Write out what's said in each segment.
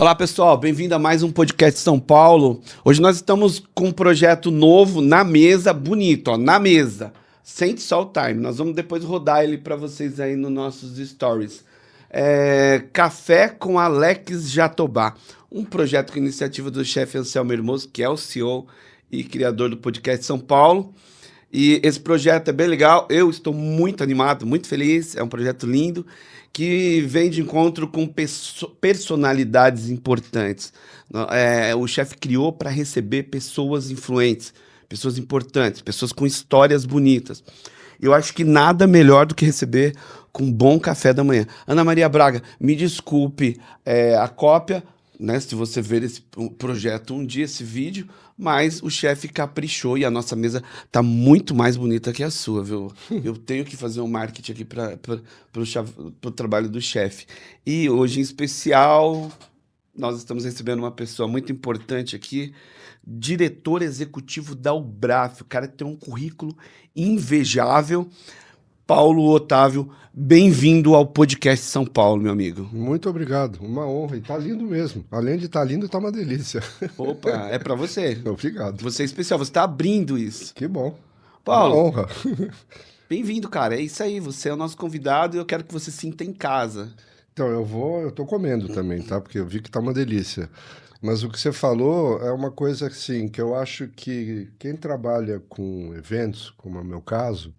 Olá pessoal, bem-vindo a mais um podcast São Paulo. Hoje nós estamos com um projeto novo na mesa, bonito, ó, na mesa. Sente só o time, nós vamos depois rodar ele para vocês aí nos nossos stories. Café com Alex Jatobá, um projeto com iniciativa do chefe Anselmo Hermoso, que é o CEO e criador do podcast São Paulo. E esse projeto é bem legal, eu estou muito animado, muito feliz, é um projeto lindo, que vem de encontro com personalidades importantes. O chefe criou para receber pessoas influentes, pessoas importantes, pessoas com histórias bonitas. Eu acho que nada melhor do que receber com um bom café da manhã. Ana Maria Braga, me desculpe a cópia, né, se você ver esse projeto um dia, esse vídeo, mas o chefe caprichou e a nossa mesa tá muito mais bonita que a sua, viu? Eu tenho que fazer um marketing aqui para o trabalho do chefe. E hoje, em especial, nós estamos recebendo uma pessoa muito importante aqui, diretor executivo da Ubraf. O cara tem um currículo invejável. Paulo Otávio, bem-vindo ao podcast São Paulo, meu amigo. Muito obrigado, uma honra, e tá lindo mesmo. Além de estar lindo, tá uma delícia. Opa, é para você. Obrigado. Você é especial, você tá abrindo isso. Que bom. Paulo, uma honra. bem-vindo, cara. É isso aí, você é o nosso convidado e eu quero que você sinta em casa. Então, eu tô comendo também, tá? Porque eu vi que tá uma delícia. Mas o que você falou é uma coisa assim, que eu acho que quem trabalha com eventos, como é o meu caso,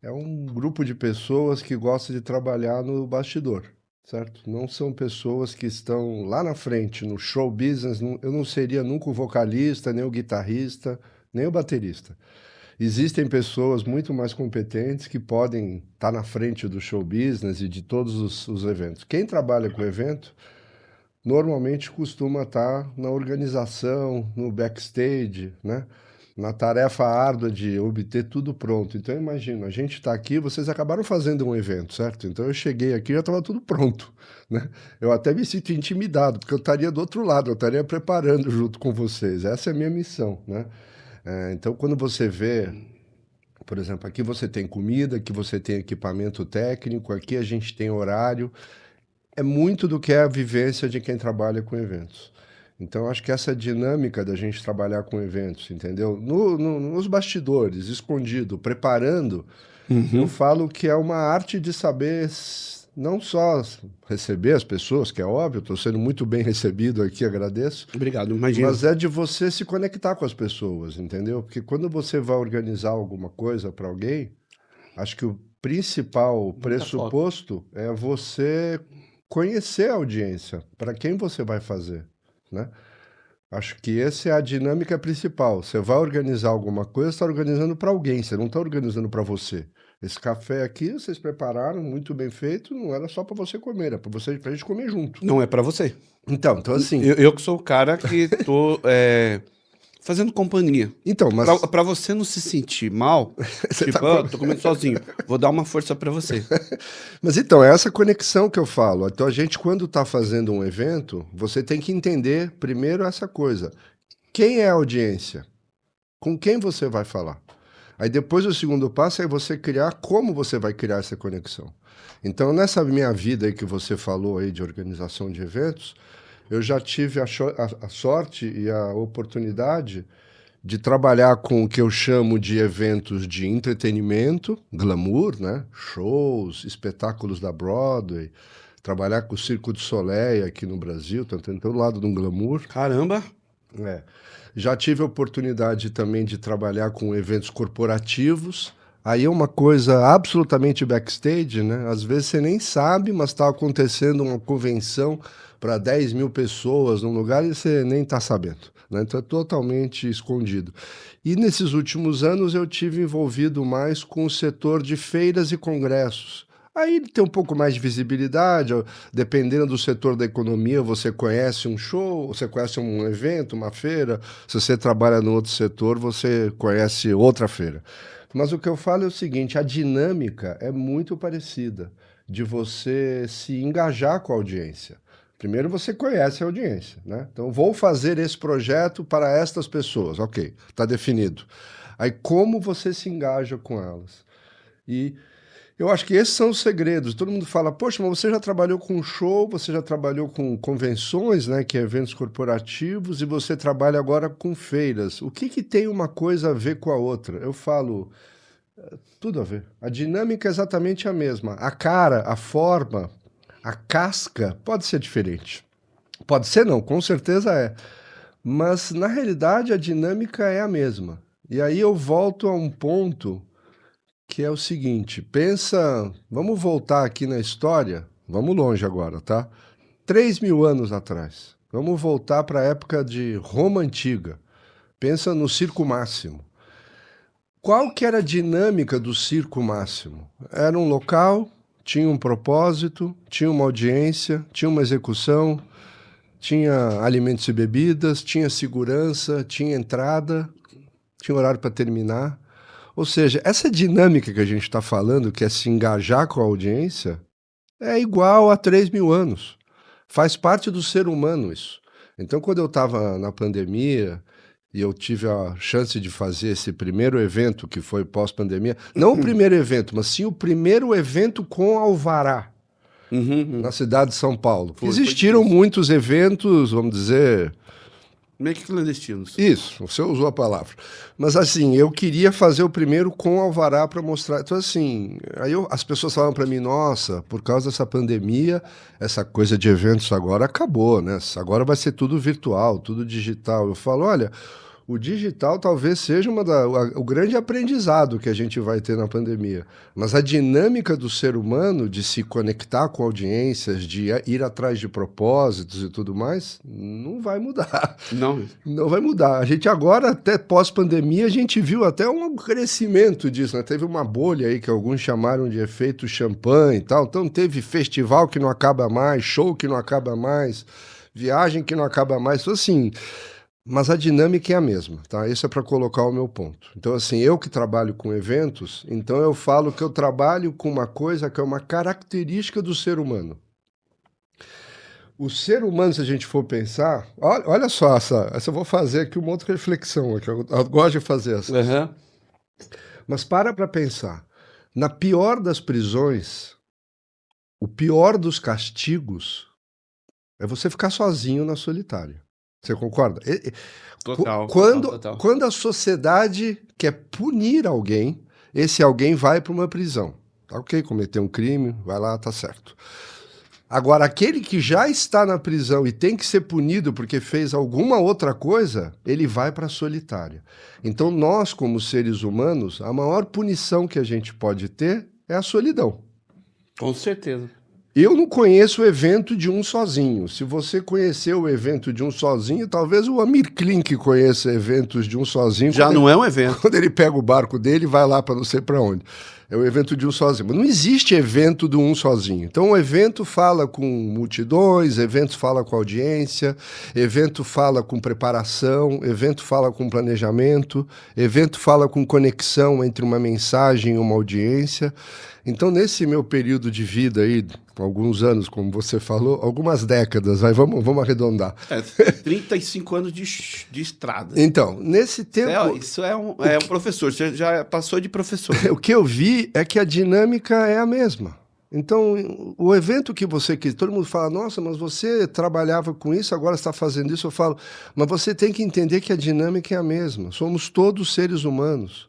é um grupo de pessoas que gosta de trabalhar no bastidor, certo? Não são pessoas que estão lá na frente, no show business. Eu não seria nunca o vocalista, nem o guitarrista, nem o baterista. Existem pessoas muito mais competentes que podem estar na frente do show business e de todos os eventos. Quem trabalha com evento, normalmente costuma estar na organização, no backstage, né? Na tarefa árdua de obter tudo pronto. Então, imagina, a gente está aqui, vocês acabaram fazendo um evento, certo? Então, eu cheguei aqui e já estava tudo pronto, né? Eu até me sinto intimidado, porque eu estaria do outro lado, eu estaria preparando junto com vocês. Essa é a minha missão, né? Então, quando você vê, por exemplo, aqui você tem comida, aqui você tem equipamento técnico, aqui a gente tem horário, é muito do que é a vivência de quem trabalha com eventos. Então, acho que essa dinâmica da gente trabalhar com eventos, entendeu? Nos bastidores, escondido, preparando, eu falo que é uma arte de saber não só receber as pessoas, que é óbvio, estou sendo muito bem recebido aqui, agradeço. Obrigado, imagina. Mas é de você se conectar com as pessoas, entendeu? Porque quando você vai organizar alguma coisa para alguém, acho que o principal pressuposto é você conhecer a audiência, para quem você vai fazer, né? Acho que essa é a dinâmica principal. Você vai organizar alguma coisa, você está organizando para alguém, você não está organizando para você. Esse café aqui, vocês prepararam, muito bem feito, não era só para você comer, era para a gente comer junto. Não é para você. Então assim... Eu que sou o cara que tô fazendo companhia. Então, mas... Pra você não se sentir mal, tipo, eu tô comendo sozinho, vou dar uma força para você. Mas então, é essa conexão que eu falo. Então, a gente, quando está fazendo um evento, você tem que entender primeiro essa coisa. Quem é a audiência? Com quem você vai falar? Aí depois o segundo passo é você criar como você vai criar essa conexão. Então, nessa minha vida aí que você falou aí de organização de eventos, eu já tive a sorte e a oportunidade de trabalhar com o que eu chamo de eventos de entretenimento, glamour, né? Shows, espetáculos da Broadway, trabalhar com o Circo du Soleil aqui no Brasil, tanto do lado de um glamour. Caramba! Já tive a oportunidade também de trabalhar com eventos corporativos. Aí é uma coisa absolutamente backstage, né? Às vezes você nem sabe, mas está acontecendo uma convenção para 10 mil pessoas num lugar e você nem está sabendo, né? Então é totalmente escondido. E nesses últimos anos eu tive envolvido mais com o setor de feiras e congressos. Aí ele tem um pouco mais de visibilidade, dependendo do setor da economia, você conhece um show, você conhece um evento, uma feira. Se você trabalha no outro setor, você conhece outra feira. Mas o que eu falo é o seguinte, a dinâmica é muito parecida, de você se engajar com a audiência. Primeiro você conhece a audiência, né? Então, vou fazer esse projeto para estas pessoas, ok, está definido. Aí como você se engaja com elas? E Eu acho que esses são os segredos. Todo mundo fala, poxa, mas você já trabalhou com show, você já trabalhou com convenções, né, que é eventos corporativos, e você trabalha agora com feiras. O que tem uma coisa a ver com a outra? Eu falo, tudo a ver. A dinâmica é exatamente a mesma. A cara, a forma, a casca pode ser diferente. Pode ser não, com certeza é. Mas, na realidade, a dinâmica é a mesma. E aí eu volto a um ponto que é o seguinte, pensa, vamos voltar aqui na história, vamos longe agora, tá? 3.000 anos atrás. Vamos voltar para a época de Roma Antiga. Pensa no Circo Máximo. Qual que era a dinâmica do Circo Máximo? Era um local, tinha um propósito, tinha uma audiência, tinha uma execução, tinha alimentos e bebidas, tinha segurança, tinha entrada, tinha horário para terminar. Ou seja, essa dinâmica que a gente está falando, que é se engajar com a audiência, é igual a 3.000 anos. Faz parte do ser humano isso. Então, quando eu estava na pandemia e eu tive a chance de fazer esse primeiro evento, que foi pós-pandemia, não o primeiro evento, mas sim o primeiro evento com alvará, na cidade de São Paulo. Existiram muitos eventos, vamos dizer... meio que clandestinos. Isso, você usou a palavra. Mas assim, eu queria fazer o primeiro com alvará para mostrar. Então assim, as pessoas falavam para mim, nossa, por causa dessa pandemia, essa coisa de eventos agora acabou, né? Agora vai ser tudo virtual, tudo digital. Eu falo, olha, o digital talvez seja o grande aprendizado que a gente vai ter na pandemia. Mas a dinâmica do ser humano de se conectar com audiências, de ir atrás de propósitos e tudo mais, não vai mudar. Não vai mudar. A gente agora, até pós-pandemia, a gente viu até um crescimento disso, né? Teve uma bolha aí que alguns chamaram de efeito champanhe e tal. Então teve festival que não acaba mais, show que não acaba mais, viagem que não acaba mais. Então assim... Mas a dinâmica é a mesma, tá? Isso é para colocar o meu ponto. Então, assim, eu que trabalho com eventos, então eu falo que eu trabalho com uma coisa que é uma característica do ser humano. O ser humano, se a gente for pensar... Olha só, essa eu vou fazer aqui uma outra reflexão, que eu gosto de fazer essa. Mas para pensar. Na pior das prisões, o pior dos castigos é você ficar sozinho na solitária. Você concorda? Total. Quando a sociedade quer punir alguém, esse alguém vai para uma prisão. Tá ok, cometeu um crime, vai lá, tá certo. Agora, aquele que já está na prisão e tem que ser punido porque fez alguma outra coisa, ele vai para a solitária. Então, nós, como seres humanos, a maior punição que a gente pode ter é a solidão. Com certeza. Eu não conheço o evento de um sozinho. Se você conheceu o evento de um sozinho, talvez o Amir Klink conheça eventos de um sozinho. Já não é um evento. Quando ele pega o barco dele e vai lá para não sei para onde. É o evento de um sozinho. Mas não existe evento do um sozinho. Então o evento fala com multidões, evento fala com audiência, evento fala com preparação, evento fala com planejamento, evento fala com conexão entre uma mensagem e uma audiência. Então, nesse meu período de vida aí, alguns anos, como você falou, algumas décadas, vamos arredondar. 35 anos de estrada. Então, nesse tempo... Isso é um professor, você já passou de professor. O que eu vi é que a dinâmica é a mesma. Então, o evento que você quis, todo mundo fala, nossa, mas você trabalhava com isso, agora está fazendo isso. Eu falo, mas você tem que entender que a dinâmica é a mesma. Somos todos seres humanos.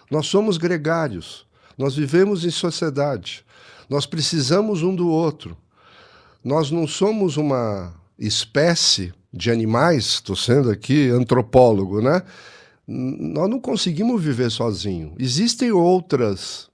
Nós somos gregários. Nós vivemos em sociedade, nós precisamos um do outro. Nós não somos uma espécie de animais, estou sendo aqui antropólogo, né? Nós não conseguimos viver sozinhos. Existem outras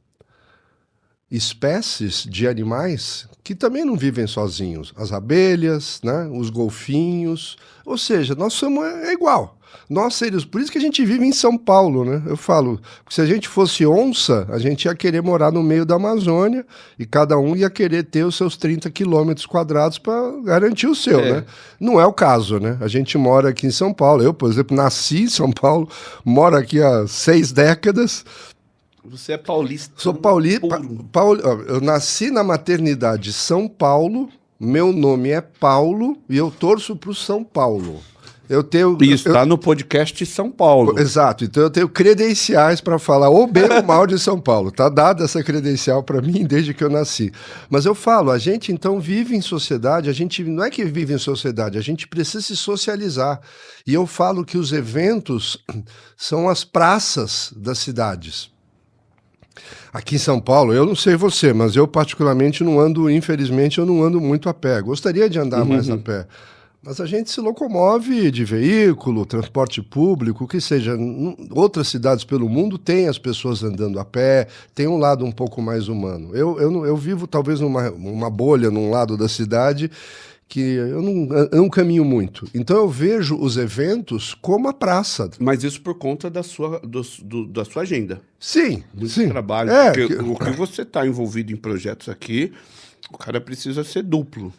espécies de animais que também não vivem sozinhos. As abelhas, né? Os golfinhos, ou seja, nós somos igual. Nós seres, por isso que a gente vive em São Paulo, né? Eu falo, se a gente fosse onça, a gente ia querer morar no meio da Amazônia e cada um ia querer ter os seus 30 quilômetros quadrados para garantir o seu, né? Não é o caso, né? A gente mora aqui em São Paulo. Eu, por exemplo, nasci em São Paulo, moro aqui há 6 décadas. Você é paulista. Sou paulista. Eu nasci na maternidade São Paulo, meu nome é Paulo e eu torço para o São Paulo. Eu tenho. Isso, tá no podcast São Paulo. Exato, então eu tenho credenciais para falar ou bem ou mal de São Paulo. Tá dada essa credencial para mim desde que eu nasci. Mas eu falo, a gente então vive em sociedade, a gente não é que vive em sociedade, a gente precisa se socializar. E eu falo que os eventos são as praças das cidades. Aqui em São Paulo, eu não sei você, mas eu particularmente não ando, infelizmente, eu não ando muito a pé. Gostaria de andar mais a pé. Mas a gente se locomove de veículo, transporte público, o que seja. Outras cidades pelo mundo têm as pessoas andando a pé, tem um lado um pouco mais humano. Eu vivo talvez numa bolha num lado da cidade que eu não caminho muito. Então eu vejo os eventos como a praça. Mas isso por conta da sua agenda. Sim, Muito sim. trabalho. Porque o que você está envolvido em projetos aqui, o cara precisa ser duplo.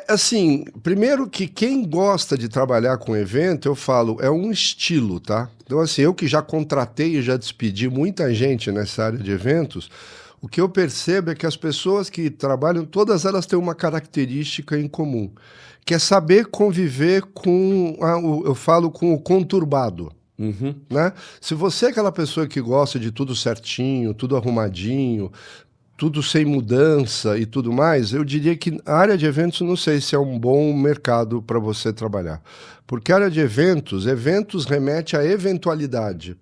Assim, primeiro que quem gosta de trabalhar com evento, eu falo, é um estilo, tá? Então, assim, eu que já contratei e já despedi muita gente nessa área de eventos, o que eu percebo é que as pessoas que trabalham, todas elas têm uma característica em comum, que é saber conviver com, eu falo, com o conturbado. Né? Se você é aquela pessoa que gosta de tudo certinho, tudo arrumadinho, tudo sem mudança e tudo mais, eu diria que a área de eventos não sei se é um bom mercado para você trabalhar. Porque a área de eventos remete à eventualidade.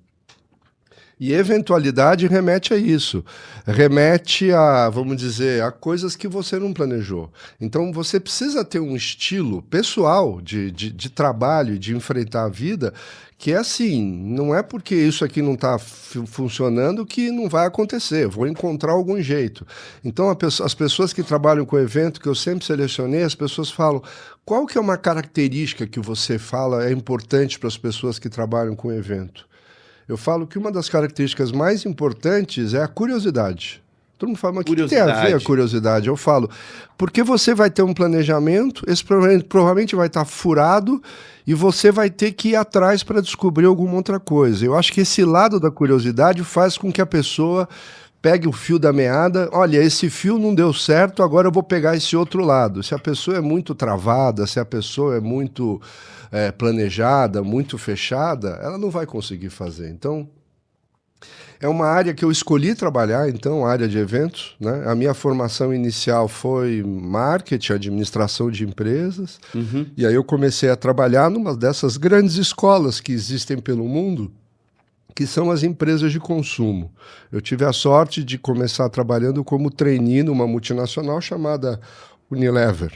E eventualidade remete a isso. Remete a, vamos dizer, a coisas que você não planejou. Então você precisa ter um estilo pessoal de trabalho, de enfrentar a vida, que é assim, não é porque isso aqui não está funcionando que não vai acontecer, vou encontrar algum jeito. Então as pessoas que trabalham com evento, que eu sempre selecionei, as pessoas falam, qual que é uma característica que você fala é importante para as pessoas que trabalham com evento? Eu falo que uma das características mais importantes é a curiosidade. Todo mundo fala, mas o que tem a ver a curiosidade? Eu falo, porque você vai ter um planejamento, esse provavelmente vai estar furado e você vai ter que ir atrás para descobrir alguma outra coisa. Eu acho que esse lado da curiosidade faz com que a pessoa pegue o fio da meada, olha, esse fio não deu certo, agora eu vou pegar esse outro lado. Se a pessoa é muito travada, se a pessoa é muito planejada, muito fechada, ela não vai conseguir fazer. Então, é uma área que eu escolhi trabalhar, então, a área de eventos, né? A minha formação inicial foi marketing, administração de empresas, e aí eu comecei a trabalhar numa dessas grandes escolas que existem pelo mundo, que são as empresas de consumo. Eu tive a sorte de começar trabalhando como trainee numa multinacional chamada Unilever.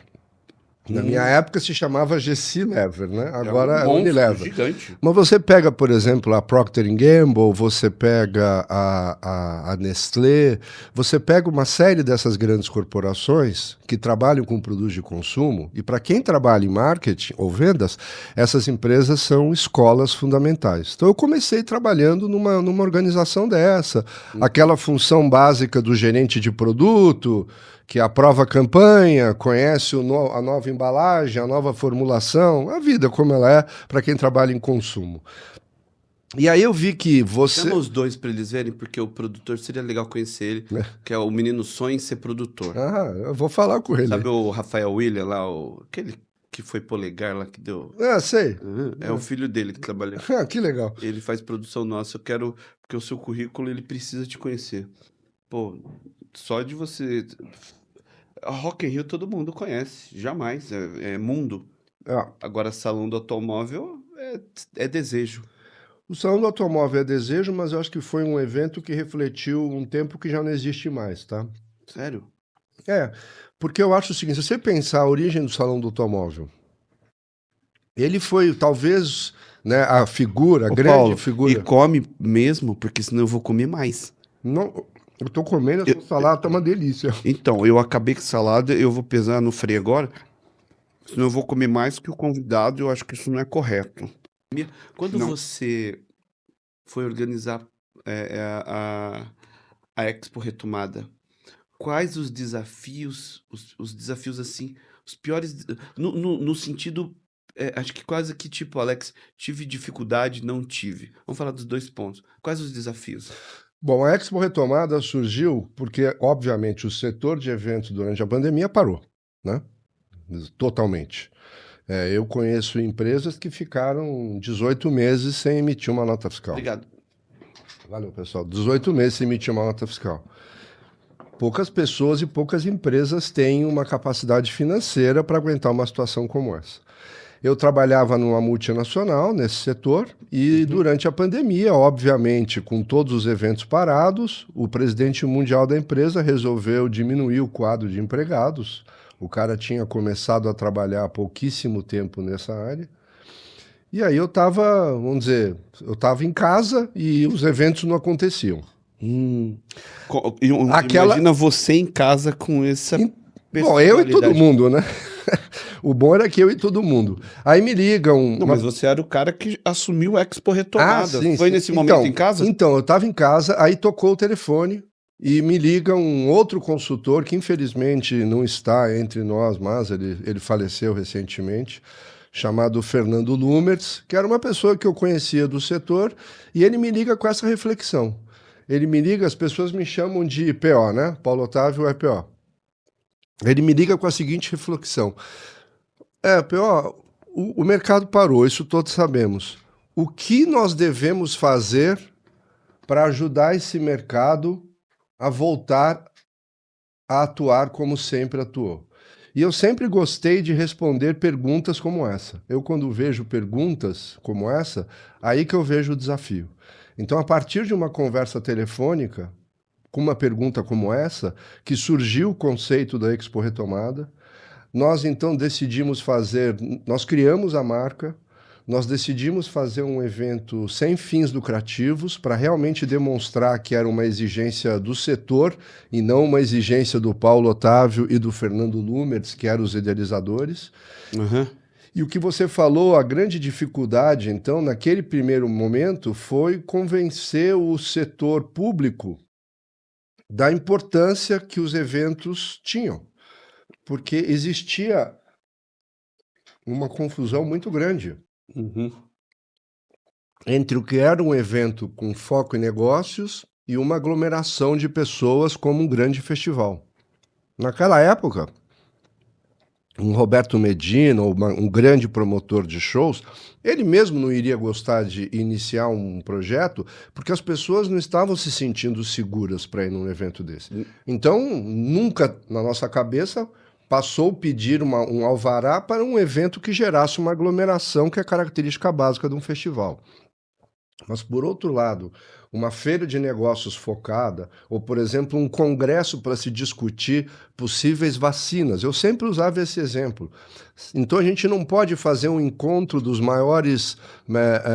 Na minha época se chamava GC Lever, né? Agora é Unilever. Gigante. Mas você pega, por exemplo, a Procter & Gamble, você pega a Nestlé, você pega uma série dessas grandes corporações que trabalham com produtos de consumo, e para quem trabalha em marketing ou vendas, essas empresas são escolas fundamentais. Então eu comecei trabalhando numa organização dessa, aquela função básica do gerente de produto, que aprova a campanha, conhece a nova embalagem, a nova formulação, a vida como ela é para quem trabalha em consumo. E aí eu vi que você... Chama os dois para eles verem, porque o produtor seria legal conhecer ele, que é o menino sonha em ser produtor. Ah, eu vou falar com ele. Sabe o Rafael William lá, aquele que foi polegar lá, que deu... Ah, sei. É o filho dele que trabalha. Ah, que legal. Ele faz produção nossa, eu quero... Porque o seu currículo, ele precisa te conhecer. Pô, só de você... A Rock in Rio todo mundo conhece, jamais, é mundo. Agora, salão do automóvel é desejo. O Salão do Automóvel é desejo, mas eu acho que foi um evento que refletiu um tempo que já não existe mais, tá? Sério? Porque eu acho o seguinte, se você pensar a origem do Salão do Automóvel, ele foi, talvez, né, a figura, a grande Paulo, figura... E come mesmo, porque senão eu vou comer mais. Não, eu tô comendo essa salada, tá uma delícia. Então, eu acabei com salada, eu vou pesar no freio agora, senão eu vou comer mais que o convidado, eu acho que isso não é correto. Quando você foi organizar a Expo Retomada, quais os desafios, os desafios assim, os piores, no sentido, acho que quase que tipo, Alex, tive dificuldade, não tive. Vamos falar dos dois pontos. Quais os desafios? Bom, a Expo Retomada surgiu porque, obviamente, o setor de eventos durante a pandemia parou, né? Totalmente. Eu conheço empresas que ficaram 18 meses sem emitir uma nota fiscal. Obrigado. Valeu, pessoal. 18 meses sem emitir uma nota fiscal. Poucas pessoas e poucas empresas têm uma capacidade financeira para aguentar uma situação como essa. Eu trabalhava numa multinacional nesse setor e durante a pandemia, obviamente, com todos os eventos parados, o presidente mundial da empresa resolveu diminuir o quadro de empregados. O cara tinha começado a trabalhar há pouquíssimo tempo nessa área. E aí eu estava, vamos dizer, eu estava em casa e os eventos não aconteciam. Imagina você em casa com essa Bom, eu e todo mundo, né? O bom era que eu e todo mundo. Aí me ligam... Não, mas você era o cara que assumiu o Expo Retomada. Sim, Foi sim. nesse momento em casa? Então, eu estava em casa, aí tocou o telefone e me liga um outro consultor que infelizmente não está entre nós, mas ele faleceu recentemente, chamado Fernando Lumertz, que era uma pessoa que eu conhecia do setor, e ele me liga com essa reflexão. Ele me liga, as pessoas me chamam de PO, né? Paulo Otávio é PO. Ele me liga com a seguinte reflexão. PO, o mercado parou, isso todos sabemos. O que nós devemos fazer para ajudar esse mercado a voltar a atuar como sempre atuou? E eu sempre gostei de responder perguntas como essa. Eu, quando vejo perguntas como essa, aí que eu vejo o desafio. Então, a partir de uma conversa telefônica, com uma pergunta como essa, que surgiu o conceito da Expo Retomada, nós então nós criamos a marca, nós decidimos fazer um evento sem fins lucrativos para realmente demonstrar que era uma exigência do setor e não uma exigência do Paulo Otávio e do Fernando Lumertz, que eram os idealizadores. Uhum. E o que você falou, a grande dificuldade, então, naquele primeiro momento, foi convencer o setor público da importância que os eventos tinham. Porque existia uma confusão muito grande entre o que era um evento com foco em negócios e uma aglomeração de pessoas como um grande festival. Naquela época, um Roberto Medina, um grande promotor de shows, ele mesmo não iria gostar de iniciar um projeto porque as pessoas não estavam se sentindo seguras para ir num evento desse. Então, nunca na nossa cabeça passou pedir um alvará para um evento que gerasse uma aglomeração, que é a característica básica de um festival. Mas, por outro lado, uma feira de negócios focada, ou, por exemplo, um congresso para se discutir possíveis vacinas. Eu sempre usava esse exemplo. Então, a gente não pode fazer um encontro dos maiores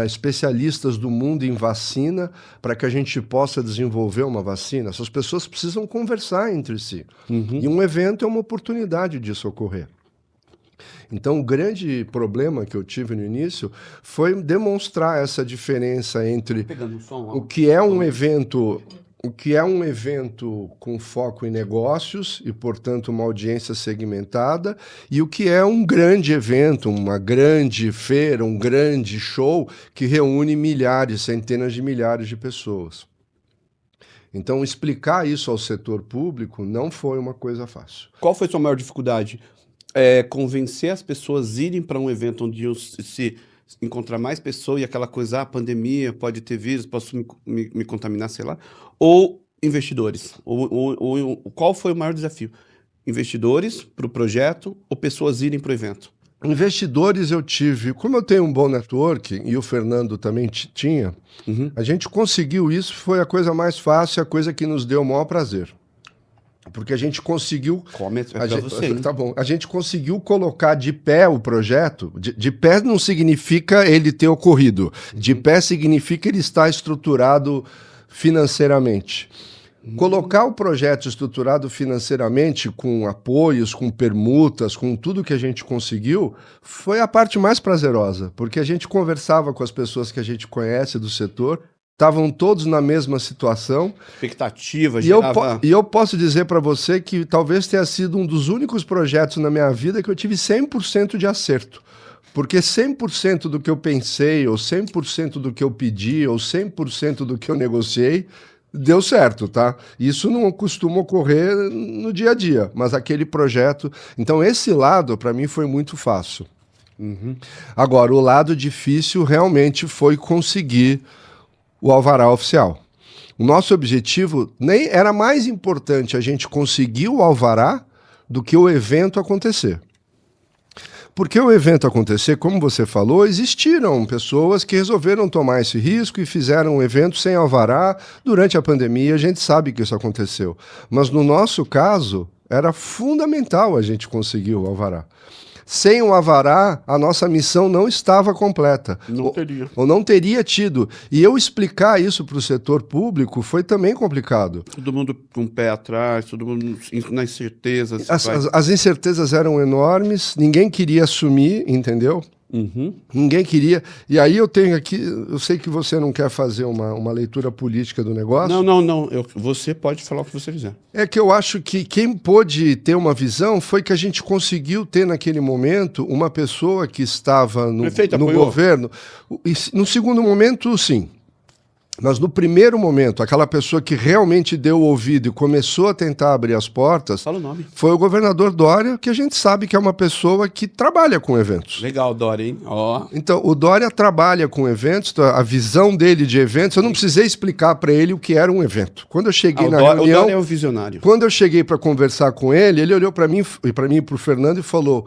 especialistas do mundo em vacina para que a gente possa desenvolver uma vacina. Essas pessoas precisam conversar entre si. E um evento é uma oportunidade disso ocorrer. Então, o grande problema que eu tive no início foi demonstrar essa diferença entre o que é um evento com foco em negócios e, portanto, uma audiência segmentada, e o que é um grande evento, uma grande feira, um grande show que reúne milhares, centenas de milhares de pessoas. Então, explicar isso ao setor público não foi uma coisa fácil. Qual foi a sua maior dificuldade? Convencer as pessoas a irem para um evento onde se encontrar mais pessoas e aquela coisa, pandemia, pode ter vírus, posso me contaminar, sei lá, ou investidores? Qual foi o maior desafio? Investidores para o projeto ou pessoas irem para o evento? Investidores eu tive, como eu tenho um bom network, e o Fernando também tinha, a gente conseguiu isso, foi a coisa mais fácil, a coisa que nos deu o maior prazer. Porque a gente conseguiu... Tá bom. A gente conseguiu colocar de pé o projeto. De pé não significa ele ter ocorrido. De pé significa ele estar estruturado financeiramente. Colocar o projeto estruturado financeiramente, com apoios, com permutas, com tudo que a gente conseguiu, foi a parte mais prazerosa. Porque a gente conversava com as pessoas que a gente conhece do setor, estavam todos na mesma situação. Expectativa, e eu posso dizer para você que talvez tenha sido um dos únicos projetos na minha vida que eu tive 100% de acerto. Porque 100% do que eu pensei, ou 100% do que eu pedi, ou 100% do que eu negociei, deu certo, tá? Isso não costuma ocorrer no dia a dia, mas aquele projeto... Então, esse lado, para mim, foi muito fácil. Uhum. Agora, o lado difícil realmente foi conseguir o alvará oficial. O nosso objetivo nem era mais importante a gente conseguir o alvará do que o evento acontecer. Porque o evento acontecer, como você falou, existiram pessoas que resolveram tomar esse risco e fizeram um evento sem alvará durante a pandemia. A gente sabe que isso aconteceu. Mas no nosso caso, era fundamental a gente conseguir o alvará. Sem o alvará, a nossa missão não estava completa. Não teria. Ou não teria tido. E eu explicar isso para o setor público foi também complicado. Todo mundo com o pé atrás, todo mundo na incerteza. As incertezas eram enormes, ninguém queria assumir, entendeu? Uhum. Ninguém queria. E aí eu tenho aqui, eu sei que você não quer fazer uma leitura política do negócio. Não. Você pode falar o que você quiser. É que eu acho que quem pôde ter uma visão foi que a gente conseguiu ter naquele momento uma pessoa que estava no governo. E no segundo momento, sim. Mas no primeiro momento, aquela pessoa que realmente deu o ouvido e começou a tentar abrir as portas, fala o nome, foi o governador Dória, que a gente sabe que é uma pessoa que trabalha com eventos. Legal, Dória, hein? Oh. Então, o Dória trabalha com eventos, a visão dele de eventos, eu não precisei explicar para ele o que era um evento. Quando eu cheguei na reunião... O Dória é um visionário. Quando eu cheguei para conversar com ele olhou para mim e para o Fernando e falou: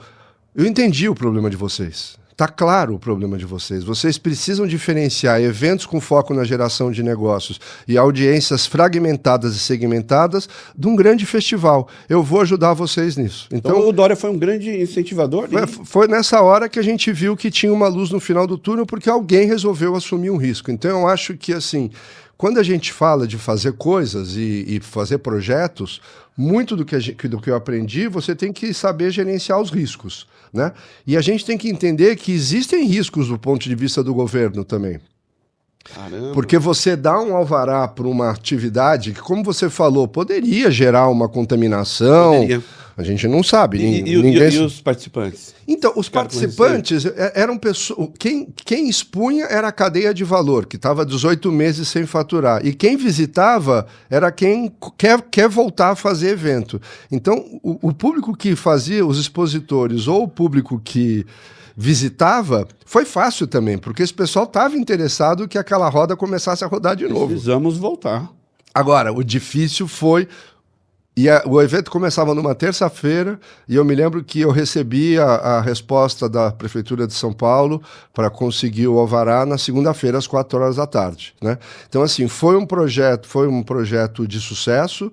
eu entendi o problema de vocês. Está claro o problema de vocês. Vocês precisam diferenciar eventos com foco na geração de negócios e audiências fragmentadas e segmentadas de um grande festival. Eu vou ajudar vocês nisso. Então o Dória foi um grande incentivador? Foi nessa hora que a gente viu que tinha uma luz no final do túnel, porque alguém resolveu assumir um risco. Então eu acho que, assim, quando a gente fala de fazer coisas e fazer projetos, muito do que eu aprendi, você tem que saber gerenciar os riscos, né? E a gente tem que entender que existem riscos do ponto de vista do governo também. Caramba. Porque você dá um alvará para uma atividade que, como você falou, poderia gerar uma contaminação. Poderia. A gente não sabe. E os participantes? Então, os participantes eram pessoas... Quem expunha era a cadeia de valor, que estava 18 meses sem faturar. E quem visitava era quem quer voltar a fazer evento. Então, o público que fazia, os expositores, ou o público que visitava, foi fácil também, porque esse pessoal estava interessado que aquela roda começasse a rodar de novo. Precisamos voltar. Agora, o difícil foi... o evento começava numa terça-feira e eu me lembro que eu recebi a resposta da Prefeitura de São Paulo para conseguir o alvará na segunda-feira, às 4 horas da tarde, né? Então, assim, foi um projeto de sucesso,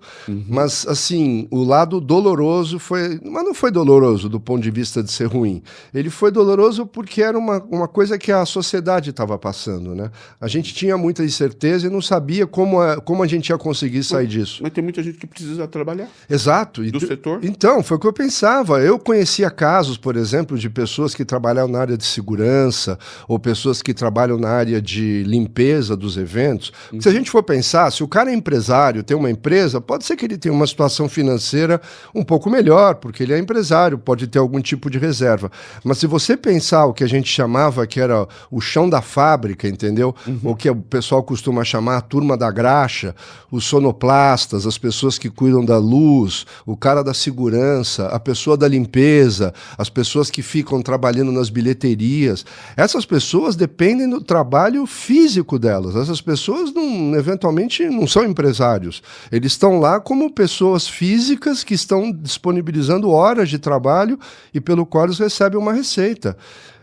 mas, assim, o lado doloroso foi... Mas não foi doloroso do ponto de vista de ser ruim. Ele foi doloroso porque era uma coisa que a sociedade estava passando, né? A gente tinha muita incerteza e não sabia como a gente ia conseguir sair disso. Mas tem muita gente que precisa trabalhar. Exato. Do setor? Então, foi o que eu pensava. Eu conhecia casos, por exemplo, de pessoas que trabalham na área de segurança ou pessoas que trabalham na área de limpeza dos eventos. Se a gente for pensar, se o cara é empresário, tem uma empresa, pode ser que ele tenha uma situação financeira um pouco melhor, porque ele é empresário, pode ter algum tipo de reserva. Mas se você pensar o que a gente chamava que era o chão da fábrica, entendeu? O que o pessoal costuma chamar a turma da graxa, os sonoplastas, as pessoas que cuidam da luz, o cara da segurança, a pessoa da limpeza, as pessoas que ficam trabalhando nas bilheterias. Essas pessoas dependem do trabalho físico delas. Essas pessoas, eventualmente, não são empresários. Eles estão lá como pessoas físicas que estão disponibilizando horas de trabalho e pelo qual eles recebem uma receita.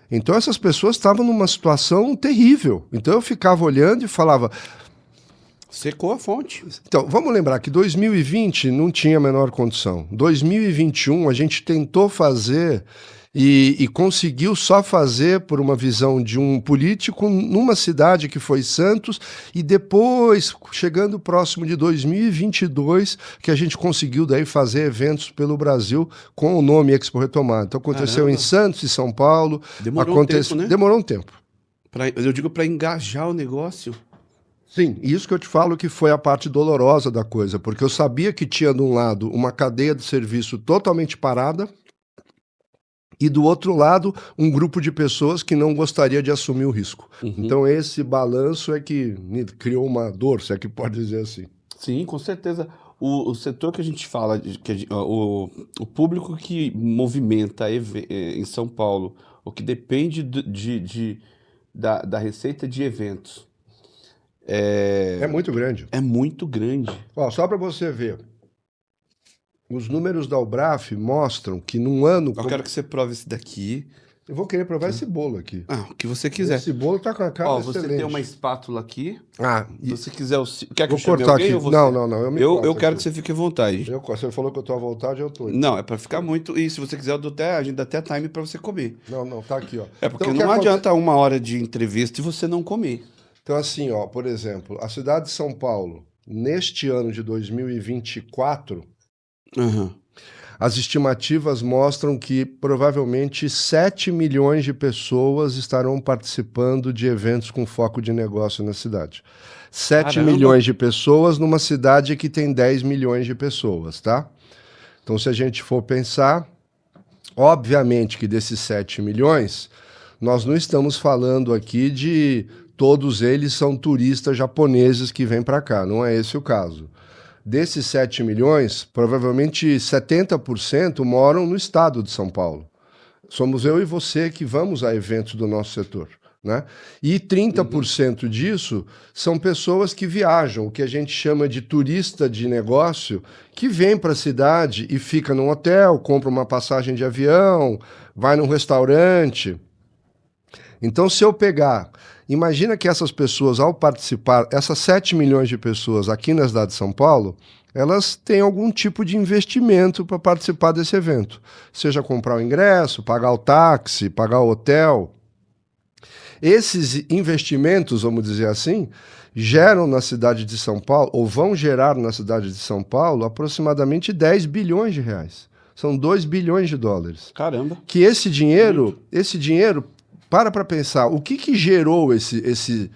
Então essas pessoas estavam numa situação terrível. Então eu ficava olhando e falava... Secou a fonte. Então, vamos lembrar que 2020 não tinha a menor condição. 2021 a gente tentou fazer e conseguiu só fazer por uma visão de um político numa cidade que foi Santos e depois, chegando próximo de 2022, que a gente conseguiu daí fazer eventos pelo Brasil com o nome Expo Retomada. Então aconteceu em Santos e São Paulo. Demorou um tempo, né? Demorou um tempo. Eu digo para engajar o negócio. Sim, isso que eu te falo que foi a parte dolorosa da coisa, porque eu sabia que tinha de um lado uma cadeia de serviço totalmente parada e do outro lado um grupo de pessoas que não gostaria de assumir o risco. Então esse balanço é que me criou uma dor, se é que pode dizer assim. Sim, com certeza. O setor que a gente fala, o público que movimenta em São Paulo o que depende da receita de eventos. É muito grande. É muito grande. Ó, só para você ver, os números da Ubraf mostram que num ano... Eu quero que você prove esse daqui. Eu vou querer provar esse bolo aqui. Ah, o que você quiser. Esse bolo tá com a cara Ó, excelente. você tem uma espátula aqui. Ah, Se você quiser... Quer que vou eu chame cortar alguém aqui. ou você? Não, Eu quero que você fique à vontade. Você falou que eu tô à vontade, eu tô. Não, é pra ficar muito... E se você quiser, eu dou até, a gente dá até time pra você comer. Não, tá aqui, ó. É porque Então, não adianta 1 hora de entrevista e você não comer. Então, assim, ó, por exemplo, a cidade de São Paulo, neste ano de 2024, as estimativas mostram que provavelmente 7 milhões de pessoas estarão participando de eventos com foco de negócio na cidade. 7 milhões de pessoas numa cidade que tem 10 milhões de pessoas, tá? Então, se a gente for pensar, obviamente que desses 7 milhões, nós não estamos falando aqui de todos eles são turistas japoneses que vêm para cá, não é esse o caso. Desses 7 milhões, provavelmente 70% moram no estado de São Paulo. Somos eu e você que vamos a eventos do nosso setor, né? E 30% disso são pessoas que viajam, o que a gente chama de turista de negócio, que vem para a cidade e fica num hotel, compra uma passagem de avião, vai num restaurante. Então, se eu pegar... Imagina que essas pessoas, ao participar, essas 7 milhões de pessoas aqui na cidade de São Paulo, elas têm algum tipo de investimento para participar desse evento. Seja comprar o ingresso, pagar o táxi, pagar o hotel. Esses investimentos, vamos dizer assim, geram na cidade de São Paulo, ou vão gerar na cidade de São Paulo, aproximadamente 10 bilhões de reais. São 2 bilhões de dólares. Caramba. Que esse dinheiro para pensar, o que gerou esses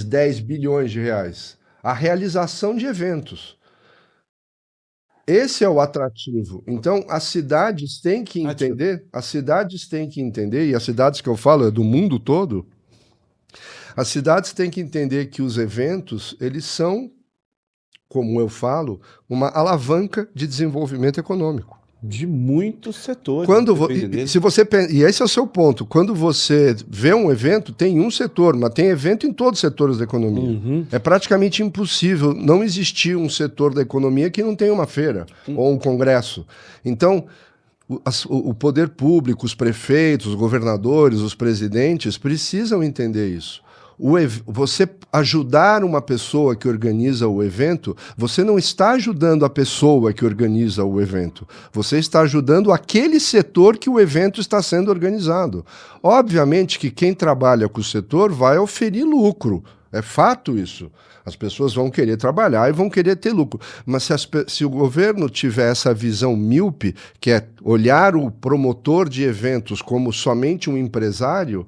10 bilhões de reais? A realização de eventos. Esse é o atrativo. Então, as cidades têm que entender, e as cidades que eu falo é do mundo todo, as cidades têm que entender que os eventos, eles são, como eu falo, uma alavanca de desenvolvimento econômico. De muitos setores. E esse é o seu ponto. Quando você vê um evento, tem um setor, mas tem evento em todos os setores da economia. É praticamente impossível não existir um setor da economia que não tenha uma feira ou um congresso. Então, o poder público, os prefeitos, os governadores, os presidentes precisam entender isso. Você ajudar uma pessoa que organiza o evento, você não está ajudando a pessoa que organiza o evento. Você está ajudando aquele setor que o evento está sendo organizado. Obviamente que quem trabalha com o setor vai oferir lucro. É fato isso. As pessoas vão querer trabalhar e vão querer ter lucro. Mas se o governo tiver essa visão míope, que é olhar o promotor de eventos como somente um empresário,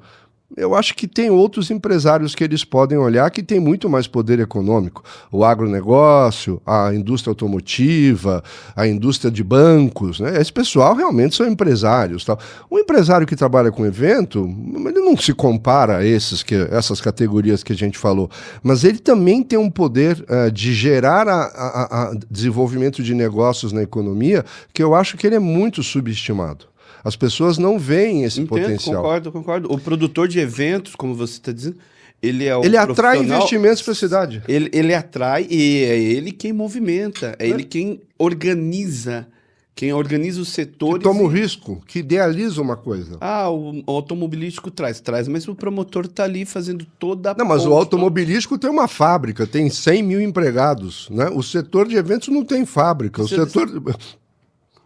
eu acho que tem outros empresários que eles podem olhar que tem muito mais poder econômico. O agronegócio, a indústria automotiva, a indústria de bancos, né? Esse pessoal realmente são empresários. Tal. Um empresário que trabalha com evento, ele não se compara a essas categorias que a gente falou, mas ele também tem um poder de gerar a desenvolvimento de negócios na economia que eu acho que ele é muito subestimado. As pessoas não veem esse potencial. Concordo. O produtor de eventos, como você está dizendo, ele atrai investimentos para a cidade. Ele atrai e é ele quem movimenta, é ele quem organiza os setores. Que toma o risco, que idealiza uma coisa. O automobilístico traz, mas o promotor está ali fazendo toda a Não, mas o automobilístico tem uma fábrica, tem 100 mil empregados. Né? O setor de eventos não tem fábrica.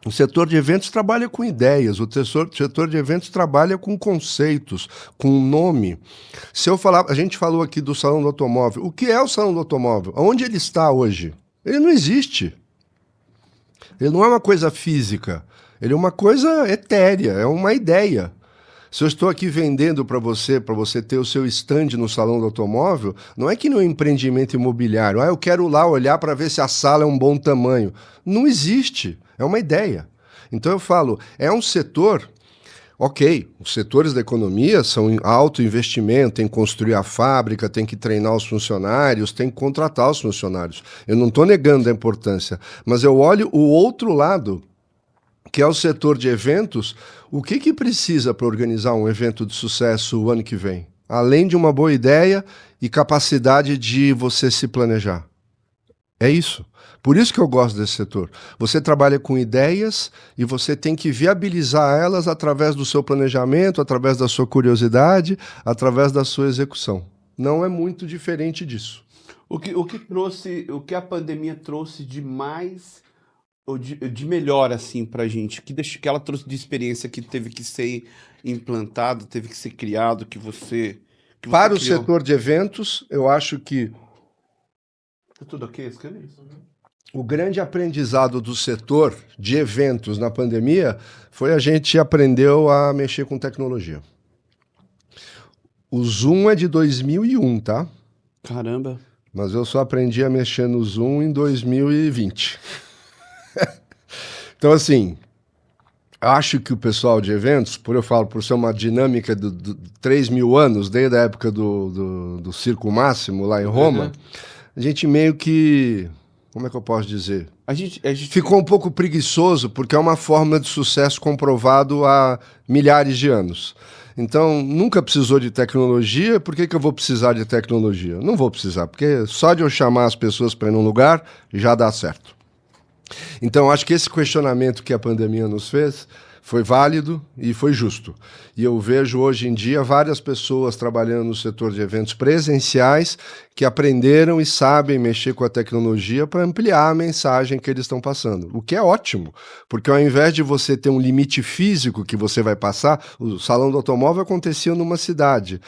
O setor de eventos trabalha com ideias, o setor de eventos trabalha com conceitos, com nome. A gente falou aqui do Salão do Automóvel. O que é o Salão do Automóvel? Onde ele está hoje? Ele não existe. Ele não é uma coisa física. Ele é uma coisa etérea, é uma ideia. Se eu estou aqui vendendo para você ter o seu stand no Salão do Automóvel, não é que no empreendimento imobiliário, eu quero lá olhar para ver se a sala é um bom tamanho. Não existe, é uma ideia. Então eu falo, é um setor, ok, os setores da economia são alto investimento, tem que construir a fábrica, tem que treinar os funcionários, tem que contratar os funcionários. Eu não estou negando a importância, mas eu olho o outro lado que é o setor de eventos, o que precisa para organizar um evento de sucesso o ano que vem? Além de uma boa ideia e capacidade de você se planejar. É isso. Por isso que eu gosto desse setor. Você trabalha com ideias e você tem que viabilizar elas através do seu planejamento, através da sua curiosidade, através da sua execução. Não é muito diferente disso. O que a pandemia trouxe de mais ou de melhor assim pra gente? Que ela trouxe de experiência que teve que ser implantado, teve que ser criado, que você Para o criou? setor de eventos, eu acho que Tá tudo ok? Escreve isso. o grande aprendizado do setor de eventos na pandemia foi a gente aprendeu a mexer com tecnologia. O Zoom é de 2001, tá? Caramba. Mas eu só aprendi a mexer no Zoom em 2020. Então, assim, acho que o pessoal de eventos, por ser uma dinâmica de 3 mil anos, desde a época do Circo Máximo, lá em Roma, a gente meio que, como é que eu posso dizer? A gente Ficou um pouco preguiçoso, porque é uma fórmula de sucesso comprovado há milhares de anos. Então, nunca precisou de tecnologia, por que eu vou precisar de tecnologia? Não vou precisar, porque só de eu chamar as pessoas para ir num lugar, já dá certo. Então, acho que esse questionamento que a pandemia nos fez foi válido e foi justo. E eu vejo hoje em dia várias pessoas trabalhando no setor de eventos presenciais que aprenderam e sabem mexer com a tecnologia para ampliar a mensagem que eles estão passando. O que é ótimo, porque ao invés de você ter um limite físico que você vai passar, o salão do automóvel acontecia numa cidade.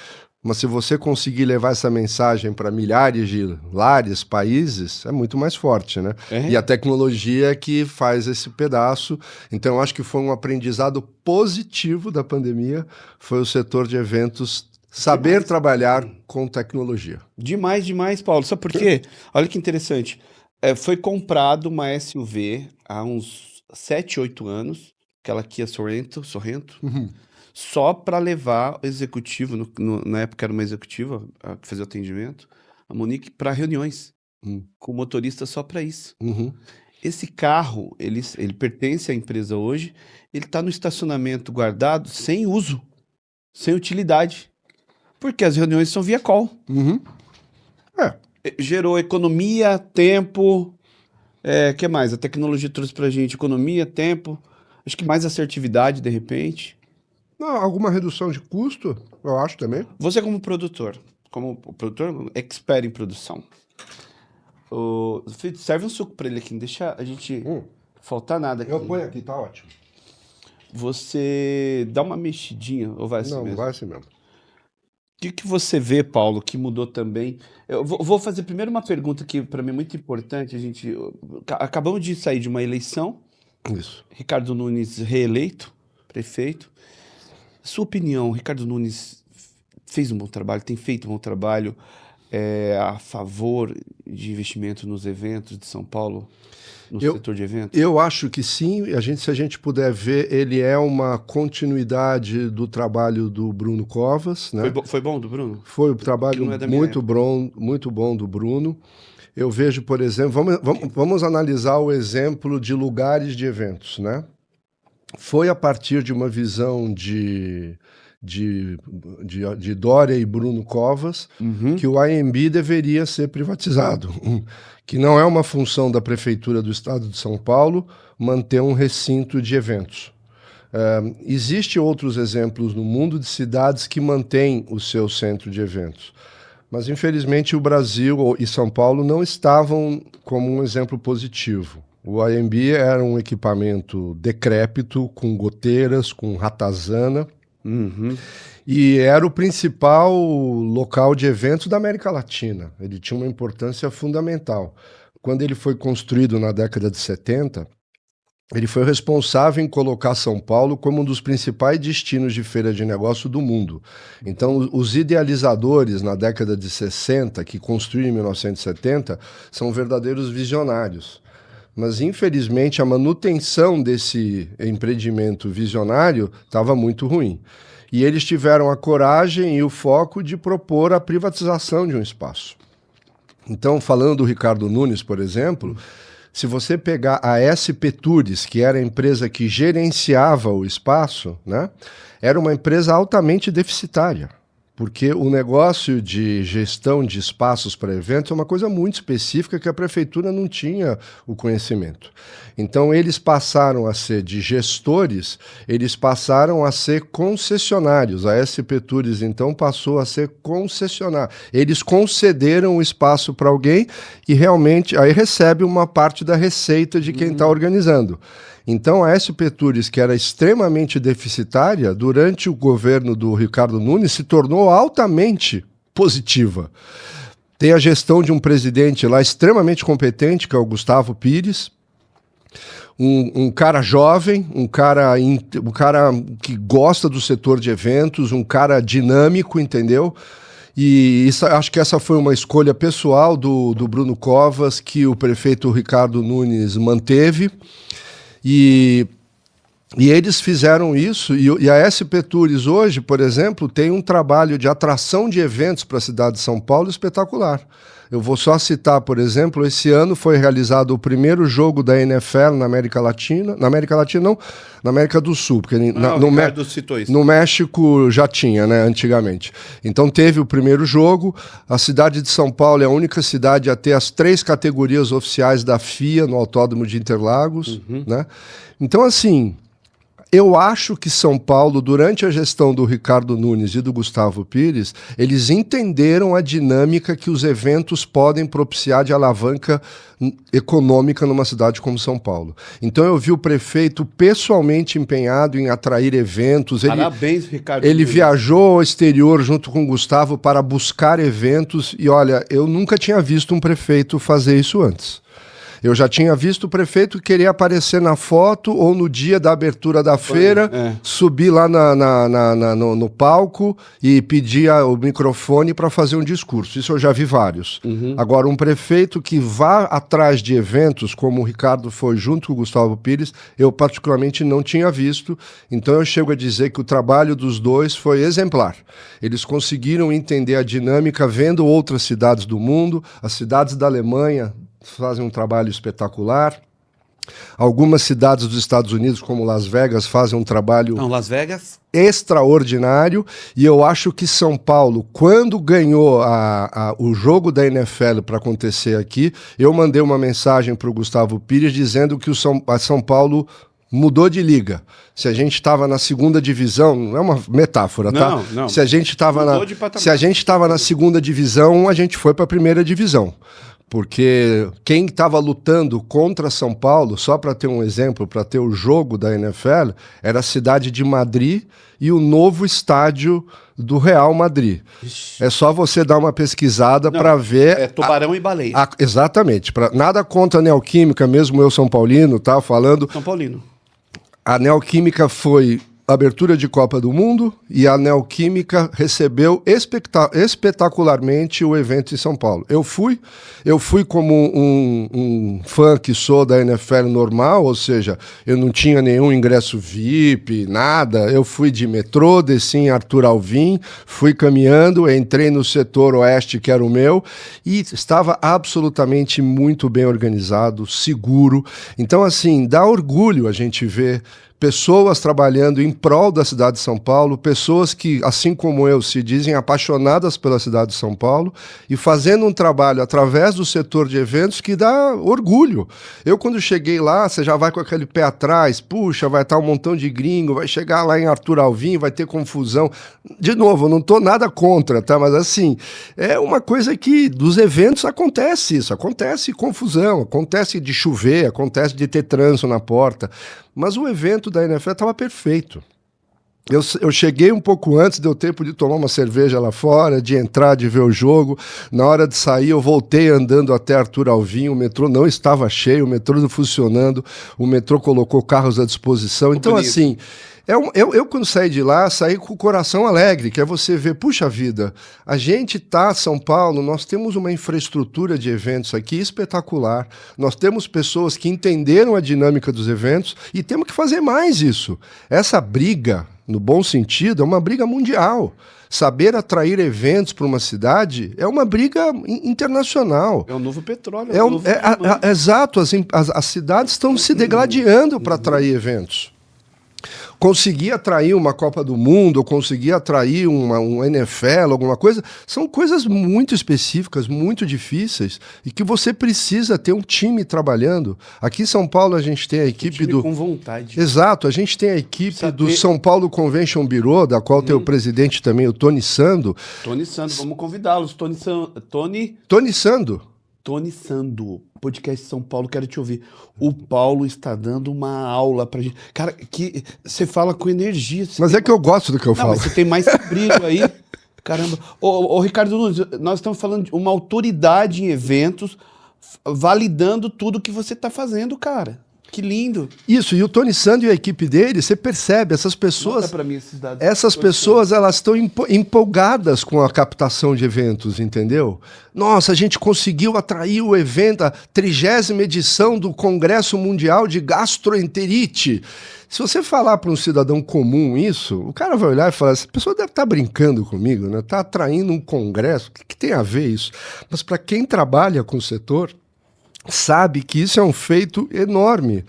Mas se você conseguir levar essa mensagem para milhares de lares, países, é muito mais forte, né? É. E a tecnologia é que faz esse pedaço. Então, eu acho que foi um aprendizado positivo da pandemia, foi o setor de eventos saber trabalhar com tecnologia. Demais, Paulo. Sabe por quê? Olha que interessante. Foi comprado uma SUV há uns 7, 8 anos, aquela Kia Sorento, só para levar o executivo, na época era uma executiva que fazia o atendimento, a Monique, para reuniões, com o motorista só para isso. Esse carro, ele pertence à empresa hoje, ele está no estacionamento guardado, sem uso, sem utilidade, porque as reuniões são via call. Gerou economia, tempo, que mais? A tecnologia trouxe para a gente economia, tempo, acho que mais assertividade, de repente. Não, alguma redução de custo, eu acho também. Você como produtor expert em produção, serve um suco para ele aqui, não deixa a gente faltar nada aqui. Eu ponho aqui, tá ótimo. Você dá uma mexidinha, ou vai assim Não, mesmo? vai assim mesmo. O que você vê, Paulo, que mudou também? Eu vou fazer primeiro uma pergunta que para mim é muito importante. Acabamos de sair de uma eleição, Isso. Ricardo Nunes reeleito, prefeito. Sua opinião, Ricardo Nunes fez um bom trabalho, tem feito um bom trabalho a favor de investimento nos eventos de São Paulo, no setor de eventos? Eu acho que sim. Se a gente puder ver, ele é uma continuidade do trabalho do Bruno Covas, né? Foi bom do Bruno? Foi um trabalho muito bom do Bruno. Eu vejo, por exemplo, vamos analisar o exemplo de lugares de eventos, né? Foi a partir de uma visão de Dória e Bruno Covas que o AMB deveria ser privatizado, que não é uma função da Prefeitura do Estado de São Paulo manter um recinto de eventos. Existem outros exemplos no mundo de cidades que mantêm o seu centro de eventos, mas infelizmente o Brasil e São Paulo não estavam como um exemplo positivo. O AMB era um equipamento decrépito, com goteiras, com ratazana, e era o principal local de eventos da América Latina. Ele tinha uma importância fundamental. Quando ele foi construído na década de 70, ele foi responsável em colocar São Paulo como um dos principais destinos de feira de negócio do mundo. Então, os idealizadores na década de 60, que construíram em 1970, são verdadeiros visionários. Mas, infelizmente, a manutenção desse empreendimento visionário estava muito ruim. E eles tiveram a coragem e o foco de propor a privatização de um espaço. Então, falando do Ricardo Nunes, por exemplo, se você pegar a SP Tours, que era a empresa que gerenciava o espaço, né, era uma empresa altamente deficitária. Porque o negócio de gestão de espaços para eventos é uma coisa muito específica que a prefeitura não tinha o conhecimento. Então, eles passaram a ser de gestores, eles passaram a ser concessionários. A SP Tours, então, passou a ser concessionária. Eles concederam o espaço para alguém e realmente aí recebe uma parte da receita de quem está organizando. Então, a SP Tours, que era extremamente deficitária, durante o governo do Ricardo Nunes, se tornou altamente positiva. Tem a gestão de um presidente lá extremamente competente, que é o Gustavo Pires, um cara jovem, um cara que gosta do setor de eventos, um cara dinâmico, entendeu? E acho que essa foi uma escolha pessoal do Bruno Covas, que o prefeito Ricardo Nunes manteve. E eles fizeram isso, e a SP Tours hoje, por exemplo, tem um trabalho de atração de eventos para a cidade de São Paulo espetacular. Eu vou só citar, por exemplo, esse ano foi realizado o primeiro jogo da NFL na América Latina, na América do Sul, porque no México já tinha, né, antigamente. Então teve o primeiro jogo, a cidade de São Paulo é a única cidade a ter as 3 categorias oficiais da FIA no Autódromo de Interlagos, né? Então, assim, eu acho que São Paulo, durante a gestão do Ricardo Nunes e do Gustavo Pires, eles entenderam a dinâmica que os eventos podem propiciar de alavanca econômica numa cidade como São Paulo. Então eu vi o prefeito pessoalmente empenhado em atrair eventos. Parabéns, Ricardo. Ele viajou ao exterior junto com o Gustavo para buscar eventos e, olha, eu nunca tinha visto um prefeito fazer isso antes. Eu já tinha visto o prefeito querer aparecer na foto ou no dia da abertura da feira, subir lá no palco e pedir o microfone para fazer um discurso. Isso eu já vi vários. Agora, um prefeito que vá atrás de eventos, como o Ricardo foi junto com o Gustavo Pires, eu particularmente não tinha visto. Então eu chego a dizer que o trabalho dos dois foi exemplar. Eles conseguiram entender a dinâmica vendo outras cidades do mundo, as cidades da Alemanha fazem um trabalho espetacular. Algumas cidades dos Estados Unidos, como Las Vegas, fazem um trabalho extraordinário. E eu acho que São Paulo, quando ganhou o jogo da NFL para acontecer aqui, eu mandei uma mensagem para o Gustavo Pires dizendo que a São Paulo mudou de liga. Se a gente estava na segunda divisão, não é uma metáfora, tá? Não. Se a gente estava na segunda divisão, a gente foi para a primeira divisão. Porque quem estava lutando contra São Paulo, só para ter um exemplo, para ter o jogo da NFL, era a cidade de Madrid e o novo estádio do Real Madrid. Ixi. É só você dar uma pesquisada para ver... É Tubarão e Baleia. Exatamente. Nada contra a Neoquímica, mesmo eu São Paulino, tá falando... São Paulino. A Neoquímica foi abertura de Copa do Mundo e a Neoquímica recebeu espetacularmente o evento em São Paulo. Eu fui como um fã que sou da NFL normal, ou seja, eu não tinha nenhum ingresso VIP, nada. Eu fui de metrô, desci em Arthur Alvim, fui caminhando, entrei no setor oeste, que era o meu, e estava absolutamente muito bem organizado, seguro. Então, assim, dá orgulho a gente ver pessoas trabalhando em prol da cidade de São Paulo, pessoas que, assim como eu, se dizem apaixonadas pela cidade de São Paulo e fazendo um trabalho através do setor de eventos que dá orgulho. Eu, quando cheguei lá, você já vai com aquele pé atrás, puxa, vai estar um montão de gringo, vai chegar lá em Arthur Alvim, vai ter confusão. De novo, eu não estou nada contra, tá? Mas assim, é uma coisa que dos eventos acontece isso, acontece confusão, acontece de chover, acontece de ter trânsito na porta. Mas o evento da NFL estava perfeito. Eu cheguei um pouco antes, deu tempo de tomar uma cerveja lá fora, de entrar, de ver o jogo. Na hora de sair, eu voltei andando até Arthur Alvim, o metrô não estava cheio, o metrô não funcionando, o metrô colocou carros à disposição. Então, assim, Eu, quando saí de lá, saí com o coração alegre, que é você ver, puxa vida, a gente tá, São Paulo, nós temos uma infraestrutura de eventos aqui espetacular, nós temos pessoas que entenderam a dinâmica dos eventos e temos que fazer mais isso. Essa briga, no bom sentido, é uma briga mundial. Saber atrair eventos para uma cidade é uma briga internacional. É o novo petróleo. Exato, as cidades estão se degladiando para atrair eventos. Conseguir atrair uma Copa do Mundo, ou conseguir atrair um NFL, alguma coisa, são coisas muito específicas, muito difíceis, e que você precisa ter um time trabalhando. Aqui em São Paulo a gente tem a equipe com vontade. Exato, a gente tem a equipe do São Paulo Convention Bureau, da qual tem o presidente também, o Tony Sando. Tony Sando, vamos convidá-los. Tony Sando. Tony Sando, podcast São Paulo, quero te ouvir. O Paulo está dando uma aula pra gente. Cara, que você fala com energia. Mas é que eu gosto do que eu falo. Mas você tem mais brilho aí. Caramba. Ô, Ricardo Nunes, nós estamos falando de uma autoridade em eventos validando tudo que você está fazendo, cara. Que lindo. Isso, e o Tony Sando e a equipe dele, você percebe, essas pessoas... Pra mim esses dados. Essas pessoas, elas estão empolgadas com a captação de eventos, entendeu? Nossa, a gente conseguiu atrair o evento, a 30ª edição do Congresso Mundial de Gastroenterite. Se você falar para um cidadão comum isso, o cara vai olhar e falar, essa pessoa deve estar brincando comigo, né? Está atraindo um congresso, o que tem a ver isso? Mas para quem trabalha com o setor, sabe que isso é um feito enorme.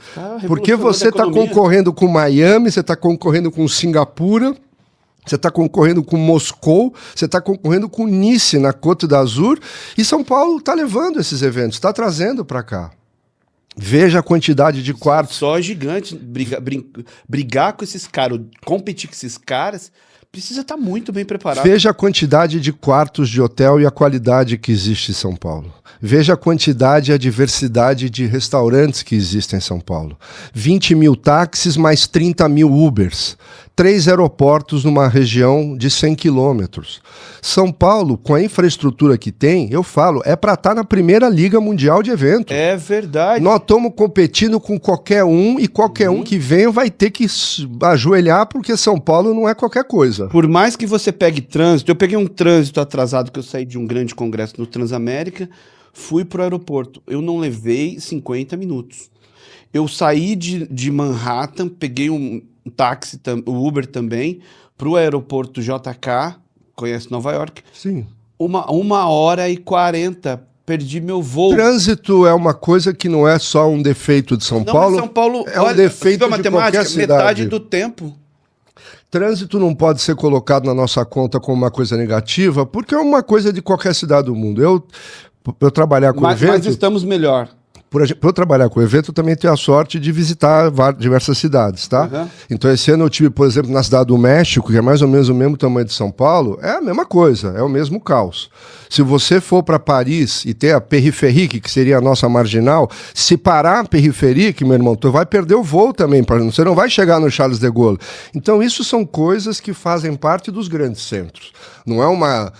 Porque você está concorrendo com Miami, você está concorrendo com Singapura, você está concorrendo com Moscou, você está concorrendo com Nice, na Côte d'Azur, e São Paulo está levando esses eventos, está trazendo para cá. Veja a quantidade de quartos. Só gigante, brigar com esses caras, competir com esses caras, precisa estar muito bem preparado. Veja a quantidade de quartos de hotel e a qualidade que existe em São Paulo. Veja a quantidade e a diversidade de restaurantes que existem em São Paulo. 20 mil táxis mais 30 mil Ubers. 3 aeroportos numa região de 100 quilômetros. São Paulo, com a infraestrutura que tem, eu falo, é para estar na primeira liga mundial de eventos. É verdade. Nós estamos competindo com qualquer um e qualquer um que venha vai ter que ajoelhar porque São Paulo não é qualquer coisa. Por mais que você pegue trânsito, eu peguei um trânsito atrasado que eu saí de um grande congresso no Transamérica, fui pro aeroporto. Eu não levei 50 minutos. Eu saí de Manhattan, peguei um táxi, o Uber também, pro aeroporto JK, conhece Nova York? Sim. 1h40, perdi meu voo. Trânsito é uma coisa que não é só um defeito de São Paulo. São Paulo é um defeito de qualquer cidade. Metade do tempo. Trânsito não pode ser colocado na nossa conta como uma coisa negativa, porque é uma coisa de qualquer cidade do mundo. Eu trabalhar com evento... Mas estamos melhor. Para eu trabalhar com evento, eu também tenho a sorte de visitar diversas cidades, tá? Uhum. Então, esse ano eu tive, por exemplo, na cidade do México, que é mais ou menos o mesmo tamanho de São Paulo, é a mesma coisa, é o mesmo caos. Se você for para Paris e ter a Périphérique, que seria a nossa marginal, se parar a Périphérique, meu irmão, tu vai perder o voo também, você não vai chegar no Charles de Gaulle. Então, isso são coisas que fazem parte dos grandes centros. Não é uma...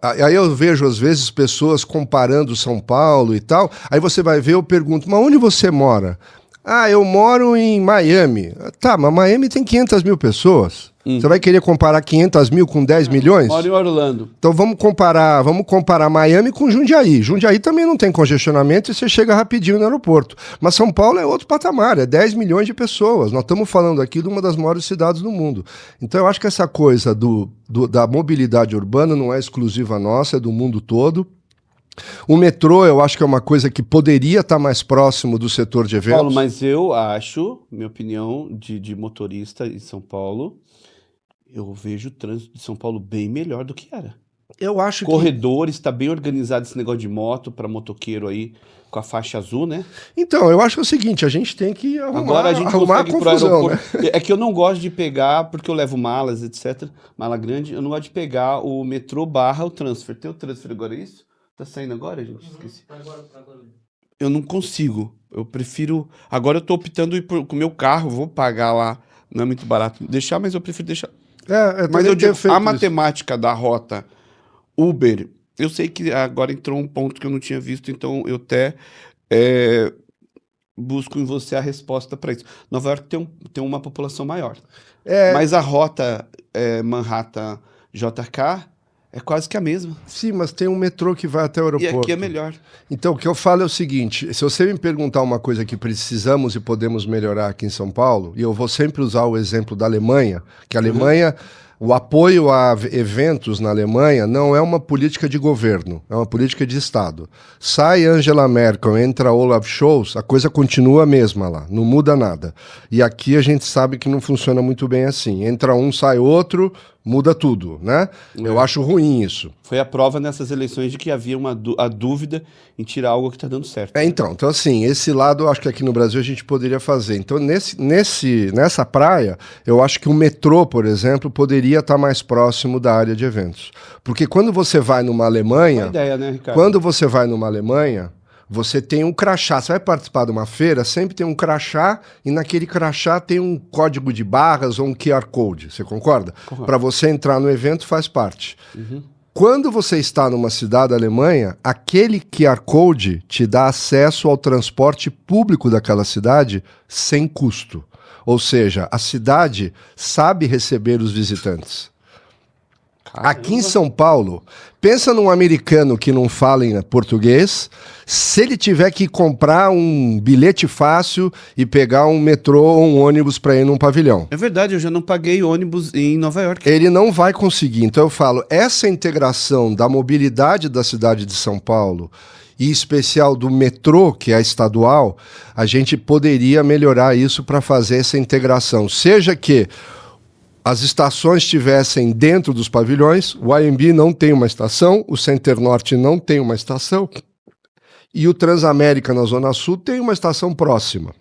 Aí eu vejo, às vezes, pessoas comparando São Paulo e tal, aí você vai ver, eu pergunto, mas onde você mora? Ah, eu moro em Miami. Tá, mas Miami tem 500 mil pessoas. Você vai querer comparar 500 mil com 10 milhões? Moro em Orlando. Então vamos comparar Miami com Jundiaí. Jundiaí também não tem congestionamento e você chega rapidinho no aeroporto. Mas São Paulo é outro patamar, é 10 milhões de pessoas. Nós estamos falando aqui de uma das maiores cidades do mundo. Então eu acho que essa coisa da mobilidade urbana não é exclusiva nossa, é do mundo todo. O metrô, eu acho que é uma coisa que poderia estar mais próximo do setor de eventos. Paulo, mas eu acho, minha opinião de motorista em São Paulo, eu vejo o trânsito de São Paulo bem melhor do que era. Eu acho Corredores, está bem organizado esse negócio de moto para motoqueiro aí, com a faixa azul, né? Então, eu acho que é o seguinte, a gente tem que Agora a gente arrumar a consegue ir pro confusão, aeroporto. né? É que eu não gosto de pegar, porque eu levo malas, etc. Mala grande, eu não gosto de pegar o metrô / o transfer. Tem o transfer agora, é isso? Tá saindo agora, gente? Esqueci. Tá agora. Eu não consigo. Eu prefiro... Agora eu tô optando ir com o meu carro, vou pagar lá. Não é muito barato deixar, mas eu prefiro deixar. Mas eu digo, a matemática da rota Uber, eu sei que agora entrou um ponto que eu não tinha visto, então eu até buscam em você a resposta para isso. Nova York tem uma população maior. É, Mas a rota Manhattan-JK é quase que a mesma. sim, mas tem um metrô que vai até o E aeroporto. aqui é melhor. Então, o que eu falo é o seguinte: se você me perguntar uma coisa que precisamos e podemos melhorar aqui em São Paulo, e eu vou sempre usar o exemplo da Alemanha, que a Alemanha, o apoio a eventos na Alemanha não é uma política de governo, é uma política de Estado. Sai Angela Merkel, entra Olaf Scholz, a coisa continua a mesma lá, não muda nada. E aqui a gente sabe que não funciona muito bem assim. Entra um, sai outro, muda tudo, né? Eu acho ruim isso. Foi a prova nessas eleições de que havia a dúvida em tirar algo que está dando certo. Então assim, esse lado eu acho que aqui no Brasil a gente poderia fazer. Então, nessa praia, eu acho que o metrô, por exemplo, poderia estar mais próximo da área de eventos. Porque quando você vai numa Alemanha... Boa ideia, né, Ricardo? Quando você vai numa Alemanha, você tem um crachá. Você vai participar de uma feira, sempre tem um crachá, e naquele crachá tem um código de barras ou um QR Code. Você concorda? Para você entrar no evento, faz parte. Quando você está numa cidade da Alemanha, aquele QR Code te dá acesso ao transporte público daquela cidade sem custo. Ou seja, a cidade sabe receber os visitantes. Aqui em São Paulo, pensa num americano que não fala em português, se ele tiver que comprar um bilhete fácil e pegar um metrô ou um ônibus para ir num pavilhão. É verdade, eu já não paguei ônibus em Nova York. Ele não vai conseguir. Então eu falo, essa integração da mobilidade da cidade de São Paulo, e em especial do metrô, que é estadual, a gente poderia melhorar isso para fazer essa integração. Seja que as estações estivessem dentro dos pavilhões, o AMB não tem uma estação, o Center Norte não tem uma estação, e o Transamérica na Zona Sul tem uma estação próxima.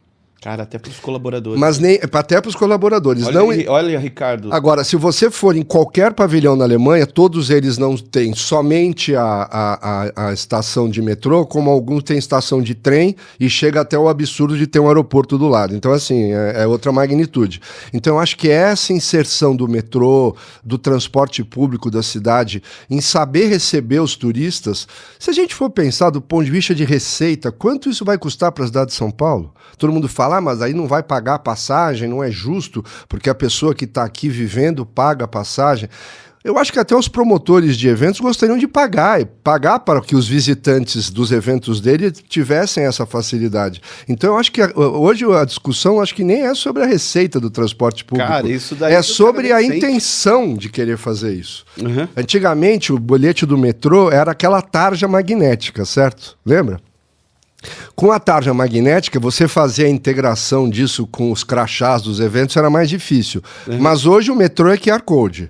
Cara, até para os colaboradores. Mas nem até para os colaboradores. Olha, Ricardo. Agora, se você for em qualquer pavilhão na Alemanha, todos eles não têm somente a estação de metrô, como alguns têm estação de trem e chega até o absurdo de ter um aeroporto do lado. Então, assim, é outra magnitude. Então, eu acho que essa inserção do metrô, do transporte público da cidade, em saber receber os turistas, se a gente for pensar do ponto de vista de receita, quanto isso vai custar para a cidade de São Paulo? Todo mundo fala, mas aí não vai pagar a passagem, não é justo, porque a pessoa que está aqui vivendo paga a passagem. Eu acho que até os promotores de eventos gostariam de pagar para que os visitantes dos eventos dele tivessem essa facilidade. Então eu acho que hoje a discussão acho que nem é sobre a receita do transporte público. Cara, isso daí é sobre a intenção de querer fazer isso. Uhum. Antigamente o bilhete do metrô era aquela tarja magnética, certo? Lembra? Com a tarja magnética, você fazer a integração disso com os crachás dos eventos era mais difícil. Mas hoje o metrô é QR Code.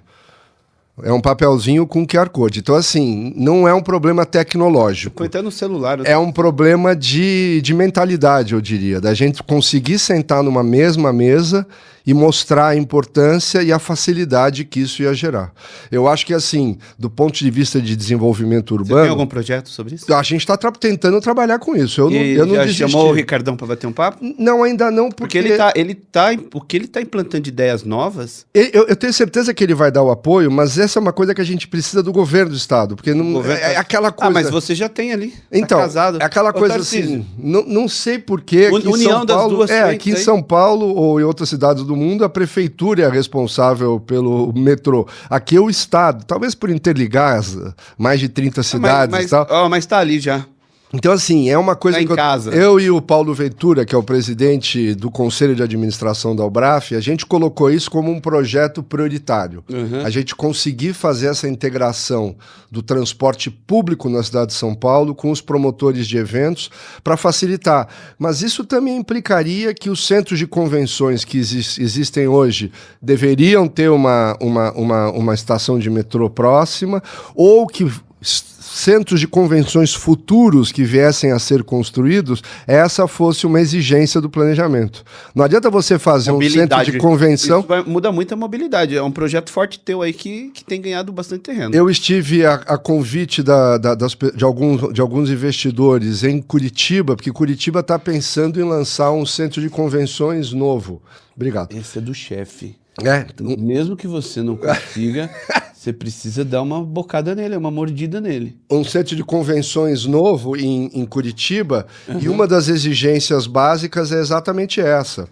É um papelzinho com QR Code. Então, assim, não é um problema tecnológico. Põe até no celular. É um problema de mentalidade, eu diria. Da gente conseguir sentar numa mesma mesa e mostrar a importância e a facilidade que isso ia gerar. Eu acho que, assim, do ponto de vista de desenvolvimento urbano... Você tem algum projeto sobre isso? A gente está tentando trabalhar com isso. Eu não já desisti. Chamou o Ricardão para bater um papo? Não, ainda não, porque o que ele tá implantando de ideias novas... Eu tenho certeza que ele vai dar o apoio, mas essa é uma coisa que a gente precisa do governo do Estado, porque não é aquela coisa... Ah, mas você já tem ali, então, tá casado. É aquela coisa assim, não sei porquê aqui em São Paulo... aqui em São Paulo ou em outras cidades do mundo, a prefeitura é responsável pelo metrô. Aqui é o Estado, talvez por interligar mais de 30 cidades e tal. Mas tá ali já. Então, assim, é uma coisa que eu e o Paulo Ventura, que é o presidente do Conselho de Administração da Ubraf, a gente colocou isso como um projeto prioritário. A gente conseguir fazer essa integração do transporte público na cidade de São Paulo com os promotores de eventos para facilitar. Mas isso também implicaria que os centros de convenções que existem hoje deveriam ter uma estação de metrô próxima, ou que centros de convenções futuros que viessem a ser construídos, essa fosse uma exigência do planejamento. Não adianta você fazer um centro de convenção... Isso muda muito a mobilidade. É um projeto forte teu aí que tem ganhado bastante terreno. Eu estive a convite de alguns investidores em Curitiba, porque Curitiba está pensando em lançar um centro de convenções novo. Obrigado. Esse é do chefe. É. Mesmo que você não consiga, Você precisa dar uma bocada nele, uma mordida nele. Um centro de convenções novo em Curitiba, e uma das exigências básicas é exatamente essa.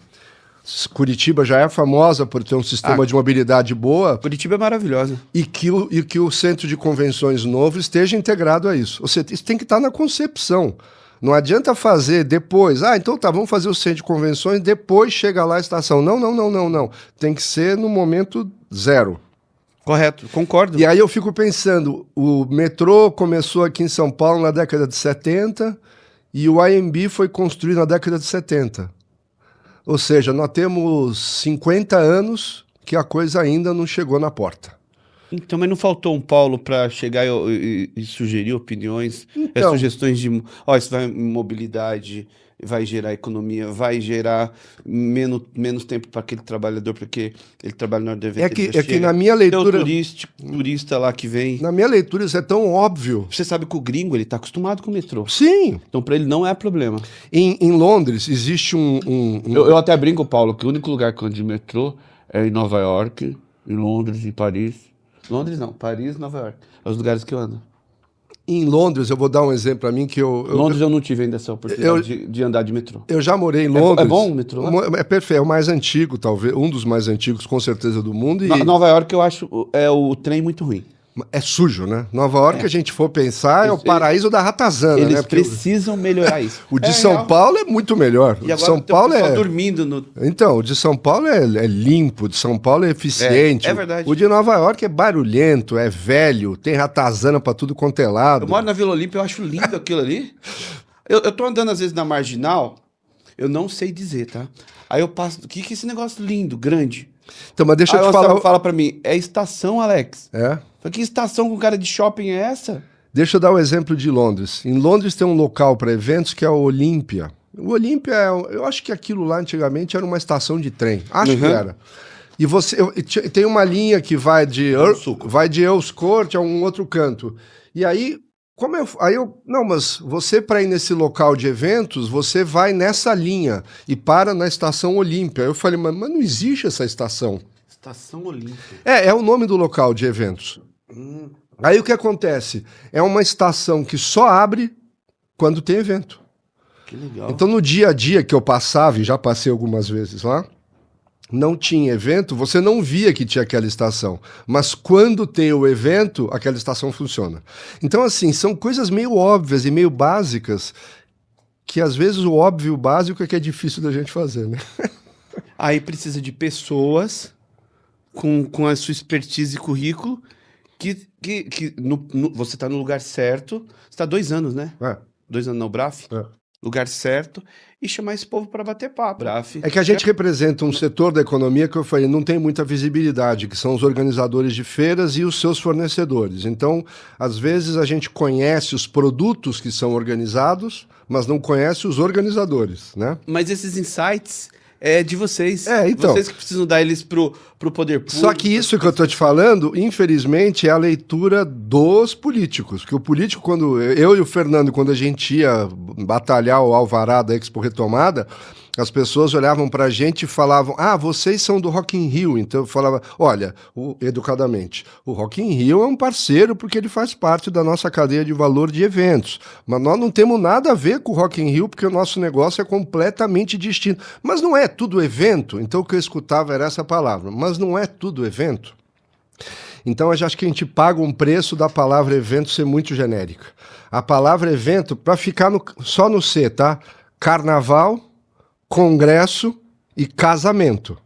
Curitiba já é famosa por ter um sistema de mobilidade boa. Curitiba é maravilhosa. E que o centro de convenções novo esteja integrado a isso. Ou seja, isso tem que estar na concepção. Não adianta fazer depois. Então tá, vamos fazer o centro de convenções, depois chega lá a estação. Não. Tem que ser no momento zero. Correto, concordo. E aí eu fico pensando, o metrô começou aqui em São Paulo na década de 70 e o AMB foi construído na década de 70. Ou seja, nós temos 50 anos que a coisa ainda não chegou na porta. Então, mas não faltou um Paulo para chegar e sugerir opiniões, Então, sugestões de... isso vai mobilidade, vai gerar economia, vai gerar menos tempo para aquele trabalhador, porque ele trabalha na hora do evento. É que na minha leitura... Tem o turista lá que vem... Na minha leitura isso é tão óbvio. Você sabe que o gringo, ele tá acostumado com o metrô. Sim. Então, para ele não é problema. Em Londres existe Eu até brinco, Paulo, que o único lugar que eu ando de metrô é em Nova York, em Londres e Paris. Londres não, Paris e Nova York. É os lugares que eu ando. Em Londres, eu vou dar um exemplo para mim que Londres eu não tive ainda essa oportunidade de andar de metrô. Eu já morei em Londres. É bom o metrô lá? É perfeito, é o mais antigo, talvez, um dos mais antigos, com certeza, do mundo. E Nova York eu acho o trem muito ruim. é sujo, né? Nova York, a gente for pensar, é o paraíso da ratazana, Eles né? precisam melhorar isso. O de São Paulo é muito melhor. E O de agora São tem Paulo o pessoal é... dormindo no... Então, o de São Paulo é limpo, o de São Paulo é eficiente. É verdade. O de Nova York é barulhento, é velho, tem ratazana pra tudo quanto é lado. Eu moro na Vila Olímpia, eu acho lindo aquilo ali. Eu tô andando às vezes na Marginal, eu não sei dizer, tá? Aí eu passo, o que é esse negócio lindo, grande? Então, mas deixa Aí eu te o falar... Anselmo fala pra mim, é estação, Alex. É? Falei, que estação com cara de shopping é essa? Deixa eu dar o exemplo de Londres. Em Londres tem um local para eventos que é o Olímpia. O Olímpia, eu acho que aquilo lá antigamente era uma estação de trem. Acho que era. E tem uma linha que vai de Earls Court a um outro canto. E aí, não, mas você para ir nesse local de eventos, você vai nessa linha e para na estação Olímpia. Eu falei, mas não existe essa estação. Estação Olímpia. É o nome do local de eventos. Aí o que acontece? É uma estação que só abre quando tem evento. Que legal. Então no dia a dia que eu passava, e já passei algumas vezes lá, não tinha evento, você não via que tinha aquela estação. Mas quando tem o evento, aquela estação funciona. Então assim, são coisas meio óbvias e meio básicas, que às vezes o óbvio básico é que é difícil da gente fazer, né? Aí precisa de pessoas com a sua expertise e currículo você está no lugar certo. Você está 2 anos, né? 2 anos na UBRAF. Lugar certo. E chamar esse povo para bater papo. É que a gente representa um setor da economia que eu falei, não tem muita visibilidade, que são os organizadores de feiras e os seus fornecedores. Então, às vezes a gente conhece os produtos que são organizados, mas não conhece os organizadores, né? Mas esses insights... é de vocês. Então. Vocês que precisam dar eles pro poder público. Só que isso que eu tô te falando, infelizmente, é a leitura dos políticos. Porque o político, quando eu e o Fernando, quando a gente ia batalhar o alvará da Expo Retomada, as pessoas olhavam pra gente e falavam, vocês são do Rock in Rio. Então eu falava, olha, educadamente, o Rock in Rio é um parceiro porque ele faz parte da nossa cadeia de valor de eventos. Mas nós não temos nada a ver com o Rock in Rio porque o nosso negócio é completamente distinto. Mas não é tudo evento? Então o que eu escutava era essa palavra, mas não é tudo evento? Então eu acho que a gente paga um preço da palavra evento ser muito genérica. A palavra evento, para ficar só no C, tá? Carnaval, congresso e casamento.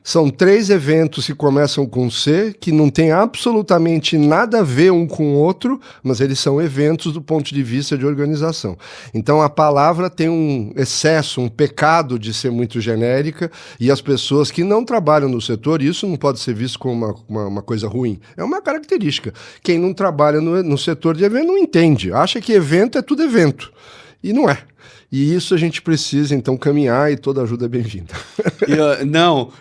São 3 eventos que começam com C, que não tem absolutamente nada a ver um com o outro, mas eles são eventos do ponto de vista de organização. Então a palavra tem um excesso, um pecado de ser muito genérica, e as pessoas que não trabalham no setor, isso não pode ser visto como uma coisa ruim. É uma característica. Quem não trabalha no setor de evento não entende. Acha que evento é tudo evento. E não é. E isso a gente precisa, então, caminhar, e toda ajuda é bem-vinda.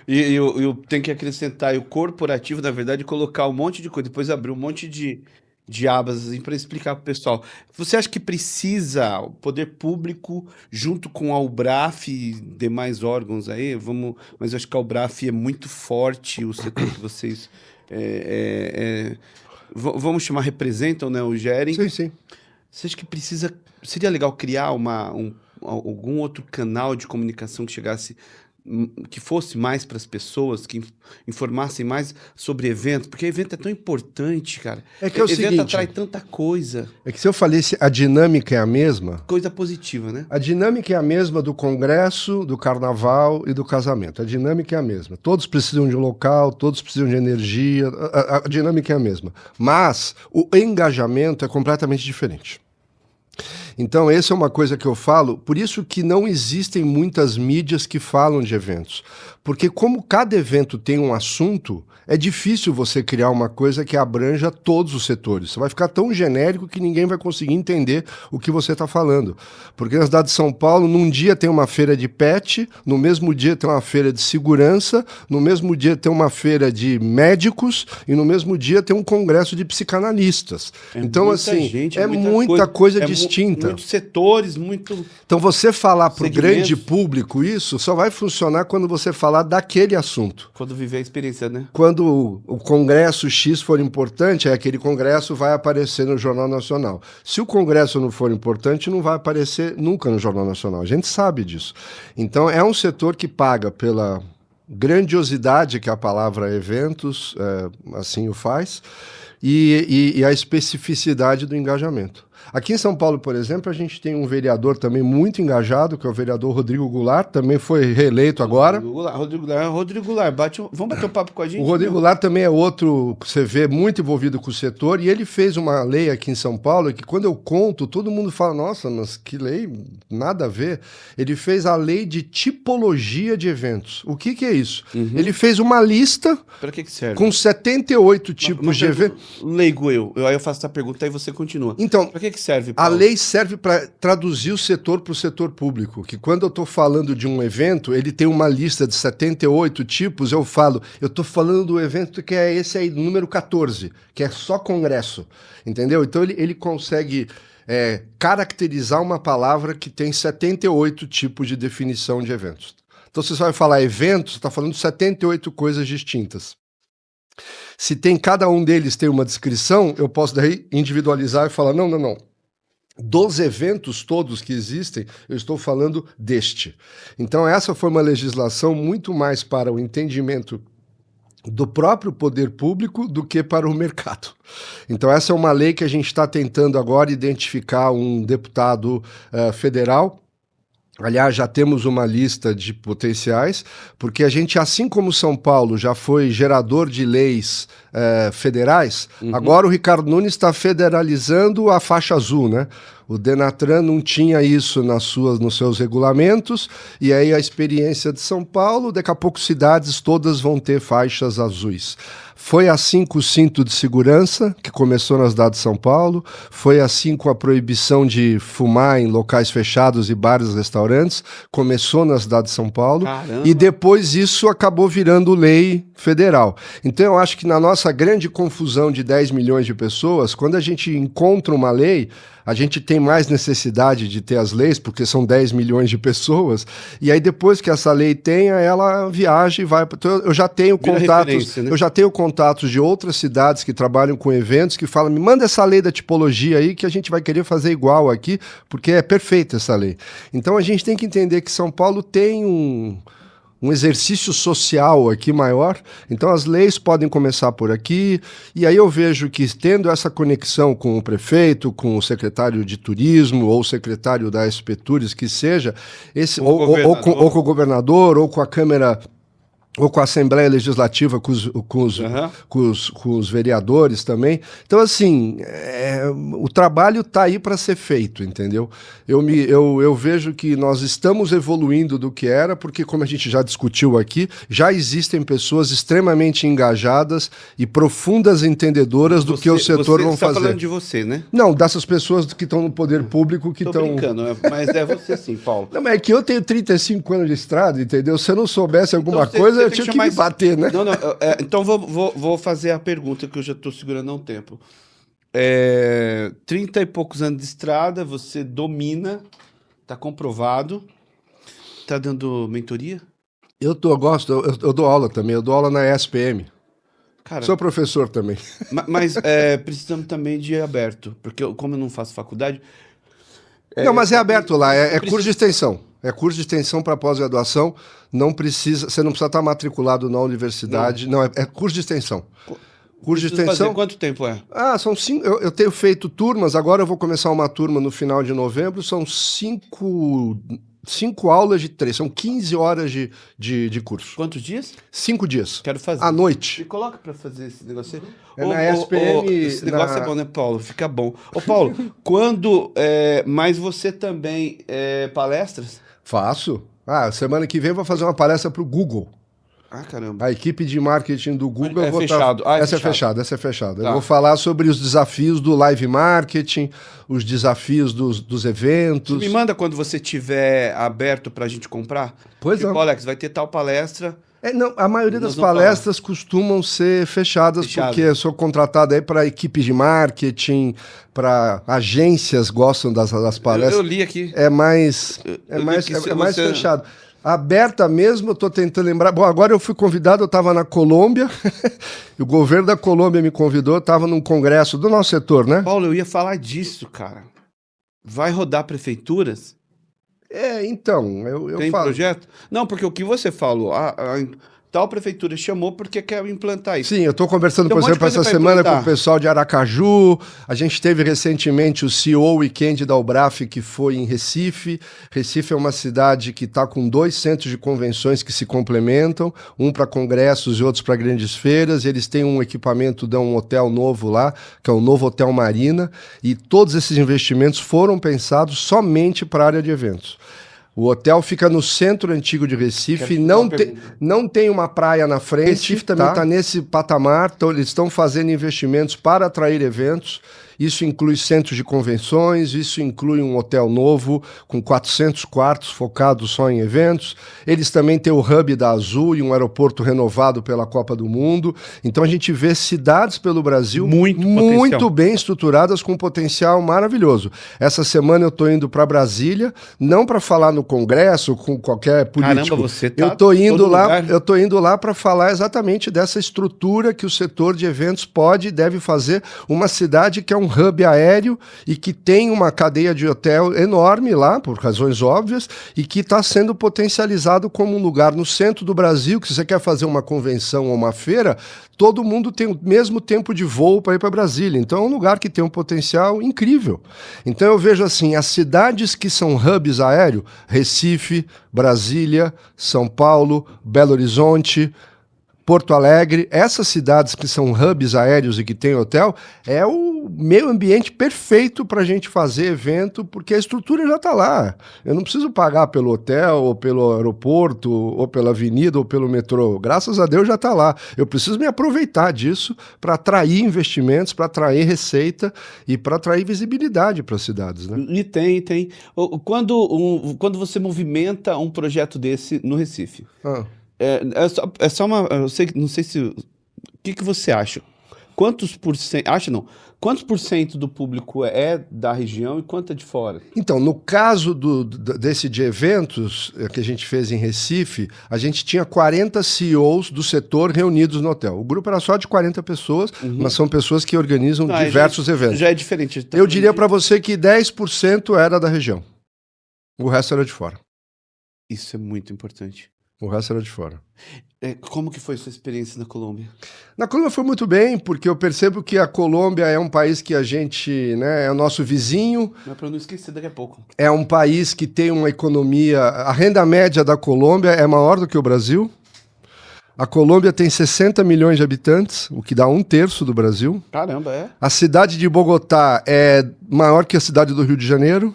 Eu tenho que acrescentar, e o corporativo, na verdade, colocar um monte de coisa, depois abrir um monte de abas assim, para explicar para o pessoal. Você acha que precisa o poder público, junto com a UBRAF e demais órgãos aí, mas eu acho que a UBRAF é muito forte, o setor que vocês vamos chamar, representam, né, o gerem. Sim, sim. Você acha que seria legal criar algum outro canal de comunicação que chegasse, que fosse mais para as pessoas, que informassem mais sobre eventos? Porque evento é tão importante, cara. É que é o Evento seguinte, atrai tanta coisa. é que se eu falei a dinâmica é a mesma, Coisa positiva, né? a dinâmica é a mesma do congresso, do carnaval e do casamento. A dinâmica é a mesma. Todos precisam de um local, todos precisam de energia, a dinâmica é a mesma. Mas o engajamento é completamente diferente. Então, essa é uma coisa que eu falo, por isso que não existem muitas mídias que falam de eventos. Porque como cada evento tem um assunto, é difícil você criar uma coisa que abranja todos os setores. Você vai ficar tão genérico que ninguém vai conseguir entender o que você está falando. Porque na cidade de São Paulo, num dia tem uma feira de pet, no mesmo dia tem uma feira de segurança, no mesmo dia tem uma feira de médicos e no mesmo dia tem um congresso de psicanalistas. Então, assim, gente, é muita coisa distinta. Muitos setores, muito... Então, você falar para o segmentos. grande público isso só vai funcionar quando você falar daquele assunto. Quando viver a experiência, né? Quando o congresso X for importante, aquele congresso vai aparecer no Jornal Nacional. Se o congresso não for importante, não vai aparecer nunca no Jornal Nacional. A gente sabe disso. Então, é um setor que paga pela grandiosidade que a palavra eventos assim o faz e a especificidade do engajamento. Aqui em São Paulo, por exemplo, a gente tem um vereador também muito engajado, que é o vereador Rodrigo Goulart, também foi reeleito agora. Rodrigo Goulart, vamos bater um papo com a gente? O Rodrigo Goulart também é outro que você vê muito envolvido com o setor, e ele fez uma lei aqui em São Paulo, que quando eu conto, todo mundo fala, nossa, mas que lei, nada a ver. Ele fez a lei de tipologia de eventos. O que é isso? Ele fez uma lista Para que serve? com 78 tipos de eventos. Leigo aí eu faço essa pergunta e você continua. Então, para que serve, a Paulo? lei serve para traduzir o setor para o setor público, que quando eu estou falando de um evento, ele tem uma lista de 78 tipos, eu estou falando do evento que é esse aí, número 14, que é só congresso, entendeu? Então ele consegue caracterizar uma palavra que tem 78 tipos de definição de eventos. Então, se você vai falar eventos, você está falando de 78 coisas distintas. Se cada um deles tem uma descrição, eu posso daí individualizar e falar, não. Dos eventos todos que existem, eu estou falando deste. Então, essa foi uma legislação muito mais para o entendimento do próprio poder público do que para o mercado. Então, essa é uma lei que a gente está tentando agora identificar um deputado federal. Aliás, já temos uma lista de potenciais, porque a gente, assim como São Paulo já foi gerador de leis federais, agora o Ricardo Nunes está federalizando a faixa azul, né? O Denatran não tinha isso nos seus regulamentos, e aí a experiência de São Paulo, daqui a pouco cidades todas vão ter faixas azuis. Foi assim com o cinto de segurança, que começou na cidade de São Paulo, foi assim com a proibição de fumar em locais fechados e bares e restaurantes, começou na cidade de São Paulo, Caramba. E depois isso acabou virando lei federal. Então eu acho que na nossa grande confusão de 10 milhões de pessoas, quando a gente encontra uma lei, a gente tem mais necessidade de ter as leis, porque são 10 milhões de pessoas, e aí depois que essa lei tenha, ela viaja e vai... Então, eu já tenho contatos, né? Eu já tenho contatos de outras cidades que trabalham com eventos, que falam, me manda essa lei da tipologia aí, que a gente vai querer fazer igual aqui, porque é perfeita essa lei. Então a gente tem que entender que São Paulo tem um exercício social aqui maior, então as leis podem começar por aqui, e aí eu vejo que tendo essa conexão com o prefeito, com o secretário de turismo, ou o secretário da SP Tours, que seja, ou com o governador, ou com a Câmara, ou com a Assembleia Legislativa, com os vereadores também. Então, assim, o trabalho está aí para ser feito, entendeu? Eu vejo que nós estamos evoluindo do que era, porque, como a gente já discutiu aqui, já existem pessoas extremamente engajadas e profundas entendedoras do que o setor vão fazer. Você está falando de você, né? Não, dessas pessoas que estão no poder público que estão... Tô brincando, mas é você sim, Paulo. Não, mas é que eu tenho 35 anos de estrada, entendeu? Se eu não soubesse alguma coisa... Eu tinha que me bater, né? Não, então vou fazer a pergunta que eu já estou segurando há um tempo. 30 e poucos anos de estrada, você domina, está comprovado, está dando mentoria? Eu dou aula também, eu dou aula na ESPM. Cara, Sou professor também. mas precisamos também de aberto, porque como eu não faço faculdade... Não, mas é aberto lá, é preciso- curso de extensão. É curso de extensão para pós-graduação. Não precisa, você não precisa estar matriculado na universidade. Não, é curso de extensão. Curso de preciso fazer extensão. quanto tempo é? São 5. Eu tenho feito turmas, agora eu vou começar uma turma no final de novembro. São 5 aulas de 3, são 15 horas de curso. Quantos dias? 5 dias. Quero fazer. À noite. Me coloca pra fazer esse negócio aí. É na SPM, esse negócio é bom, né, Paulo? Fica bom. Ô, Paulo, quando... mas você também palestras? Faço. Semana que vem eu vou fazer uma palestra para o Google. Ah, caramba. A equipe de marketing do Google. É fechado. Essa é fechada, essa é fechada. Tá. Eu vou falar sobre os desafios do live marketing, os desafios dos eventos. Me manda quando você tiver aberto pra gente comprar. Pois tipo, não. Alex, vai ter tal palestra. Não, a maioria Nós das vamos palestras costumam ser fechadas, porque eu sou contratado aí para equipes de marketing, para agências gostam das palestras. Eu li aqui. É mais Eu li que se mais você- fechado. Aberta mesmo, eu estou tentando lembrar. Bom, agora eu fui convidado, eu estava na Colômbia, e o governo da Colômbia me convidou, eu estava num congresso do nosso setor, né? Paulo, eu ia falar disso, cara. Vai rodar prefeituras? Então, eu Tem falo. projeto? Não, porque o que você falou, tal prefeitura chamou porque quer implantar isso. Sim, eu estou conversando, Tem por um monte de exemplo, coisa essa pra semana com implantar. o pessoal de Aracaju. A gente teve recentemente o CEO Weekend da Ubraf, que foi em Recife. Recife é uma cidade que está com 2 centros de convenções que se complementam, um para congressos e outros para grandes feiras. Eles têm um equipamento de um hotel novo lá, que é o novo Hotel Marina, e todos esses investimentos foram pensados somente para a área de eventos. O hotel fica no centro antigo de Recife, Quero fazer uma não pergunta. tem uma praia na frente. Recife também está nesse patamar, então eles estão fazendo investimentos para atrair eventos. Isso inclui centros de convenções, isso inclui um hotel novo com 400 quartos focados só em eventos. Eles também têm o hub da Azul e um aeroporto renovado pela Copa do Mundo. Então a gente vê cidades pelo Brasil Muito muito potencial. bem estruturadas, com um potencial maravilhoso. Essa semana eu estou indo para Brasília, não para falar no Congresso com qualquer político. Caramba, você tá eu tô indo todo lá, lugar. eu tô indo lá para falar exatamente dessa estrutura que o setor de eventos pode e deve fazer. Uma cidade que é um hub aéreo e que tem uma cadeia de hotel enorme lá, por razões óbvias, e que está sendo potencializado como um lugar no centro do Brasil, que se você quer fazer uma convenção ou uma feira, todo mundo tem o mesmo tempo de voo para ir para Brasília. Então é um lugar que tem um potencial incrível. Então eu vejo assim, as cidades que são hubs aéreos, Recife, Brasília, São Paulo, Belo Horizonte, Porto Alegre, essas cidades que são hubs aéreos e que tem hotel, é o meio ambiente perfeito para a gente fazer evento, porque a estrutura já está lá. Eu não preciso pagar pelo hotel, ou pelo aeroporto, ou pela avenida, ou pelo metrô. Graças a Deus já está lá. Eu preciso me aproveitar disso para atrair investimentos, para atrair receita e para atrair visibilidade para as cidades, né? E tem. Quando você movimenta um projeto desse no Recife, é só uma. Não sei se. O que você acha? Quantos por cento. Acha não? Quantos por cento do público é da região e quanto é de fora? Então, no caso desse de eventos que a gente fez em Recife, a gente tinha 40 CEOs do setor reunidos no hotel. O grupo era só de 40 pessoas, mas são pessoas que organizam diversos eventos. Já é diferente. Eu diria para você que 10% era da região. O resto era de fora. Isso é muito importante. O resto era de fora. Como que foi sua experiência na Colômbia? Na Colômbia foi muito bem, porque eu percebo que a Colômbia é um país que a gente, né, é o nosso vizinho. Não é para não esquecer daqui a pouco. É um país que tem uma economia... A renda média da Colômbia é maior do que o Brasil. A Colômbia tem 60 milhões de habitantes, o que dá 1/3 do Brasil. Caramba, é? A cidade de Bogotá é maior que a cidade do Rio de Janeiro.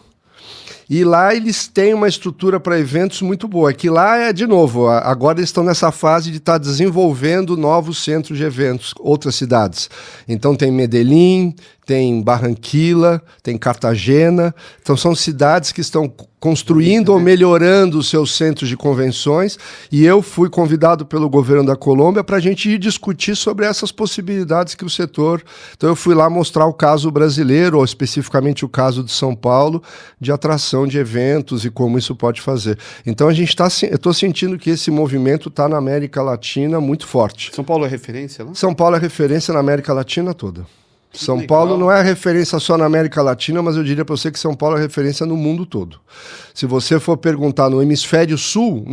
E lá eles têm uma estrutura para eventos muito boa. Que lá é, de novo, agora eles estão nessa fase de estar desenvolvendo novos centros de eventos, outras cidades. Então tem Medellín, tem Barranquilla, tem Cartagena. Então são cidades que estão construindo ou melhorando os seus centros de convenções, e eu fui convidado pelo governo da Colômbia para a gente ir discutir sobre essas possibilidades que o setor... Então eu fui lá mostrar o caso brasileiro, ou especificamente o caso de São Paulo, de atração de eventos e como isso pode fazer. Então eu estou sentindo que esse movimento está na América Latina muito forte. São Paulo é referência lá? São Paulo é referência na América Latina toda. São legal. Paulo não é referência só na América Latina, mas eu diria para você que São Paulo é referência no mundo todo. Se você for perguntar no hemisfério sul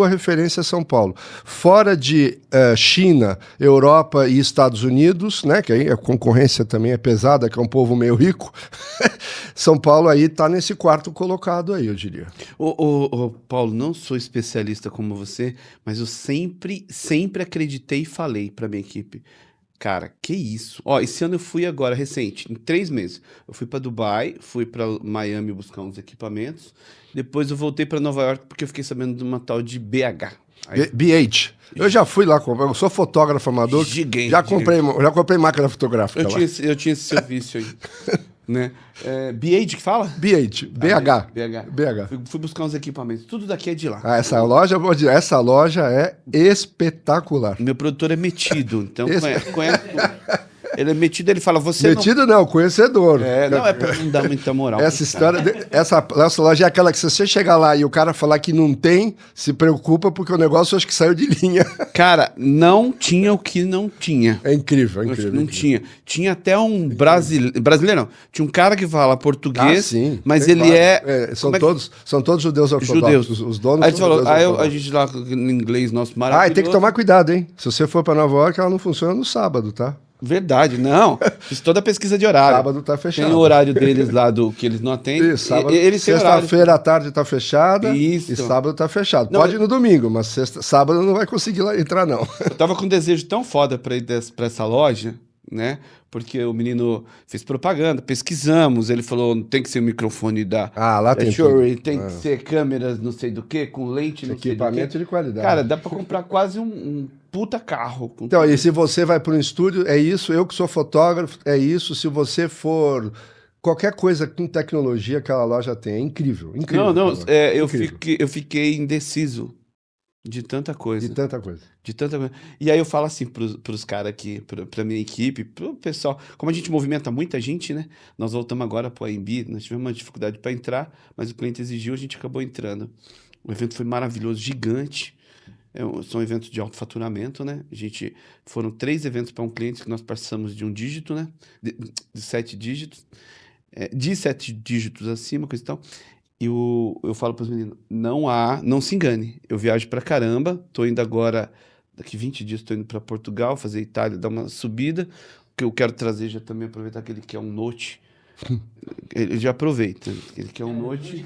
a referência é São Paulo. Fora de China, Europa e Estados Unidos, né, que aí a concorrência também é pesada, que é um povo meio rico, São Paulo aí está nesse quarto colocado aí, eu diria. Paulo, não sou especialista como você, mas eu sempre acreditei e falei para minha equipe. Cara, que isso? Ó, esse ano eu fui agora, recente, em 3 meses. Eu fui para Dubai, fui para Miami buscar uns equipamentos. Depois eu voltei para Nova York porque eu fiquei sabendo de uma tal de BH. Aí, BH. Eu já fui lá comprar, eu sou fotógrafo amador. Gigante, já comprei máquina fotográfica lá. eu tinha esse serviço aí. Né? BH que fala? BH. Fui buscar uns equipamentos. Tudo daqui é de lá. Ah, essa loja é espetacular. Meu produtor é metido, então conhece tudo. Ele é metido, ele fala, você metido não, conhecedor. Não é pra não dar muita moral. Essa história, essa loja é aquela que se você chegar lá e o cara falar que não tem, se preocupa porque o negócio acho que saiu de linha. Cara, não tinha o que não tinha. É incrível, é incrível. Não tinha. Tinha até um brasileiro não. Tinha um cara que fala português, sim, mas ele são todos judeus ortodoxos. Os donos aí são falou, a gente lá em inglês nosso maravilhoso. E tem que tomar cuidado, hein? Se você for para Nova York, ela não funciona no sábado, tá? Verdade, não. Fiz toda a pesquisa de horário. Sábado tá fechado. Tem o horário deles lá do que eles não atendem. Isso, sábado, eles sexta-feira à tarde tá fechada. Isso. E sábado tá fechado. Não, pode ir no domingo, mas sábado não vai conseguir lá entrar, não. Eu tava com um desejo tão foda pra ir pra essa loja, né? Porque o menino fez propaganda, pesquisamos, ele falou, tem que ser o microfone lá tem Shure, tem que ser câmeras não sei do que, com lente não sei do que. Equipamento de qualidade. Cara, dá pra comprar quase um puta carro. Então, e se você vai para um estúdio, é isso, eu que sou fotógrafo, é isso, se você for... Qualquer coisa com tecnologia, aquela loja tem, é incrível, incrível. Eu fiquei indeciso. De tanta coisa. E aí eu falo assim pros caras aqui, pra minha equipe, pro pessoal. Como a gente movimenta muita gente, né? Nós voltamos agora pro AMB, nós tivemos uma dificuldade para entrar, mas o cliente exigiu, a gente acabou entrando. O evento foi maravilhoso, gigante. São eventos de alto faturamento, né? Foram 3 eventos para um cliente que nós passamos de 1 dígito, né? De 7 dígitos. De 7 dígitos acima, coisa e tal. E eu falo para os meninos, não se engane. Eu viajo para caramba, tô indo agora, daqui 20 dias estou indo para Portugal, fazer Itália, dar uma subida. O que eu quero trazer já também, aproveitar que ele quer um Note. Ele já aproveita, ele quer um Note.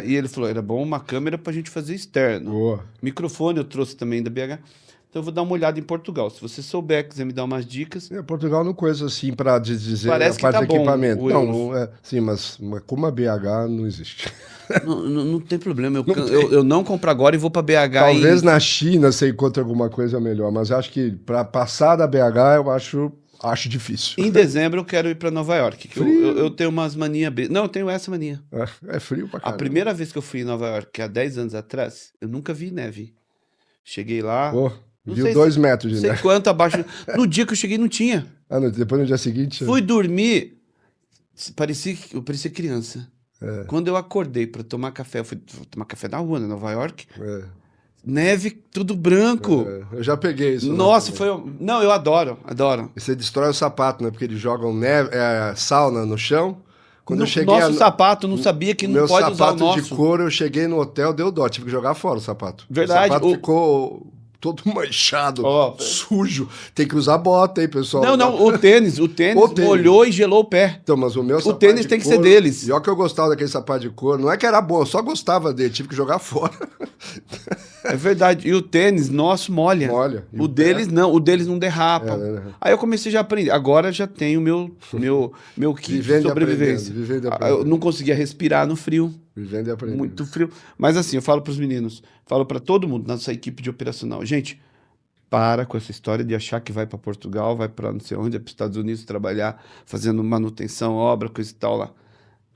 E ele falou, era bom uma câmera para a gente fazer externo. Boa. Microfone eu trouxe também da BH. Então eu vou dar uma olhada em Portugal. Se você souber, quiser me dar umas dicas. Portugal não coisa assim para dizer parece a parte que tá de equipamento. Bom, não é. Sim, mas como a BH não existe. Não tem problema. Eu não compro agora e vou para BH. Talvez na China você encontre alguma coisa melhor, mas eu acho que para passar da BH eu acho difícil. Em dezembro eu quero ir para Nova York. Que eu tenho umas manias. Não, eu tenho essa mania. É frio pra caramba. A primeira vez que eu fui em Nova York, há 10 anos atrás, eu nunca vi neve. Cheguei lá. Viu 2 metros de neve. Não sei quanto abaixo. No dia que eu cheguei, não tinha. Depois no dia seguinte. Fui dormir. Eu parecia criança. Quando eu acordei para tomar café, eu fui tomar café na rua, em Nova York. Neve, tudo branco. Eu já peguei isso. Nossa, Não, eu adoro. E você destrói o sapato, né? Porque eles jogam sauna no chão. Quando eu cheguei nosso sapato, não sabia que não pode usar o nosso. Meu sapato de couro, eu cheguei no hotel, deu dó. Tive que jogar fora o sapato. Verdade. O sapato ficou todo manchado, sujo. Tem que usar bota, hein, pessoal? Não, o tênis molhou e gelou o pé. Então, mas o meu sapato o tênis tem que ser deles. E olha que eu gostava daquele sapato de couro. Não é que era bom, eu só gostava dele. Tive que jogar fora. É verdade. E o tênis nosso molha. O deles não derrapa. Aí eu comecei já a aprender. Agora já tenho o meu kit de sobrevivência. Eu não conseguia respirar no frio. Vivendo e aprendendo. Muito frio. Mas assim, eu falo para os meninos, falo para todo mundo, nossa equipe de operacional. Gente, Para com essa história de achar que vai para Portugal, vai para não sei onde, para os Estados Unidos trabalhar, fazendo manutenção, obra, coisa e tal lá.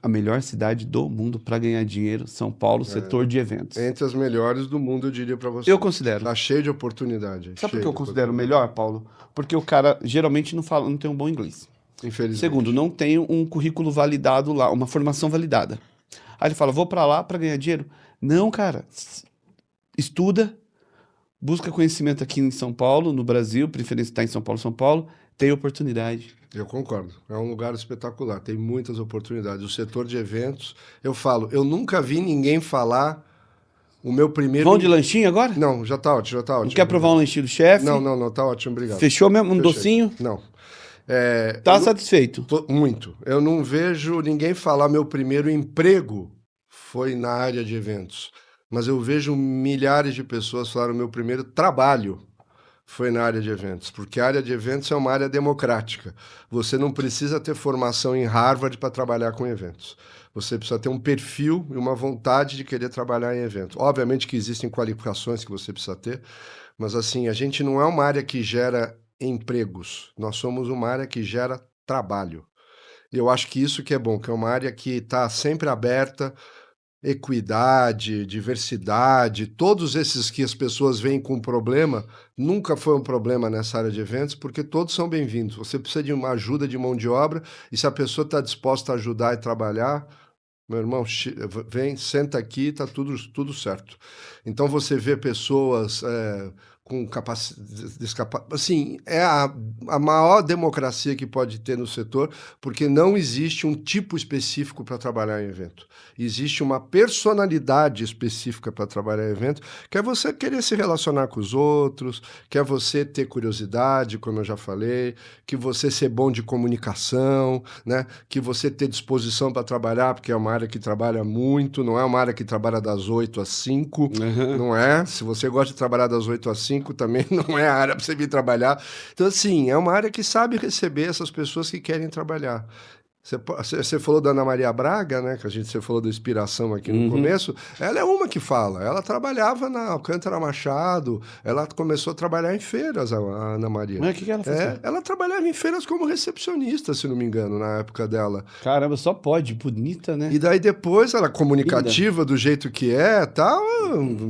A melhor cidade do mundo para ganhar dinheiro, São Paulo, setor de eventos. Entre as melhores do mundo, eu diria para você. Eu considero. Tá cheio de oportunidade. Sabe por cheio que eu de considero oportunidade. melhor, Paulo? Porque o cara geralmente não fala, não tem um bom inglês. Infelizmente. Segundo, não tem um currículo validado lá, uma formação validada. Aí ele fala, vou para lá para ganhar dinheiro. Não, cara. Estuda, busca conhecimento aqui em São Paulo, no Brasil, preferência estar em São Paulo, tem oportunidade. Eu concordo. É um lugar espetacular. Tem muitas oportunidades. O setor de eventos, eu falo, eu nunca vi ninguém falar o meu primeiro... Vão de lanchinho agora? Não, já tá ótimo, já tá ótimo. Não quer provar um lanchinho do chefe? Não, tá ótimo, obrigado. Fechou mesmo? Um Fechei. docinho? Não. Tá satisfeito? Muito. Eu não vejo ninguém falar meu primeiro emprego foi na área de eventos. Mas eu vejo milhares de pessoas falar o meu primeiro trabalho foi na área de eventos, porque a área de eventos é uma área democrática. Você não precisa ter formação em Harvard para trabalhar com eventos. Você precisa ter um perfil e uma vontade de querer trabalhar em eventos. Obviamente que existem qualificações que você precisa ter, mas assim, a gente não é uma área que gera empregos. Nós somos uma área que gera trabalho. E eu acho que isso que é bom, que é uma área que está sempre aberta, equidade, diversidade, todos esses que as pessoas veem com problema, nunca foi um problema nessa área de eventos, porque todos são bem-vindos. Você precisa de uma ajuda de mão de obra, e se a pessoa está disposta a ajudar e trabalhar, meu irmão, vem, senta aqui, está tudo certo. Então você vê pessoas com capacidade... Assim, é a maior democracia que pode ter no setor, porque não existe um tipo específico para trabalhar em evento. Existe uma personalidade específica para trabalhar em evento, que é você querer se relacionar com os outros, que é você ter curiosidade, como eu já falei, que você ser bom de comunicação, né? Que você ter disposição para trabalhar, porque é uma área que trabalha muito, não é uma área que trabalha das 8 às 5, não é? Se você gosta de trabalhar das 8 às 5, também não é a área para você vir trabalhar. Então, assim, é uma área que sabe receber essas pessoas que querem trabalhar. Você falou da Ana Maria Braga, né? Que você falou da inspiração aqui no começo. Ela é uma que fala. Ela trabalhava na Alcântara Machado. Ela começou a trabalhar em feiras, a Ana Maria. Mas o que ela fazia? Ela trabalhava em feiras como recepcionista, se não me engano, na época dela. Caramba, só pode. Bonita, né? E daí depois, ela comunicativa do jeito que é, tal,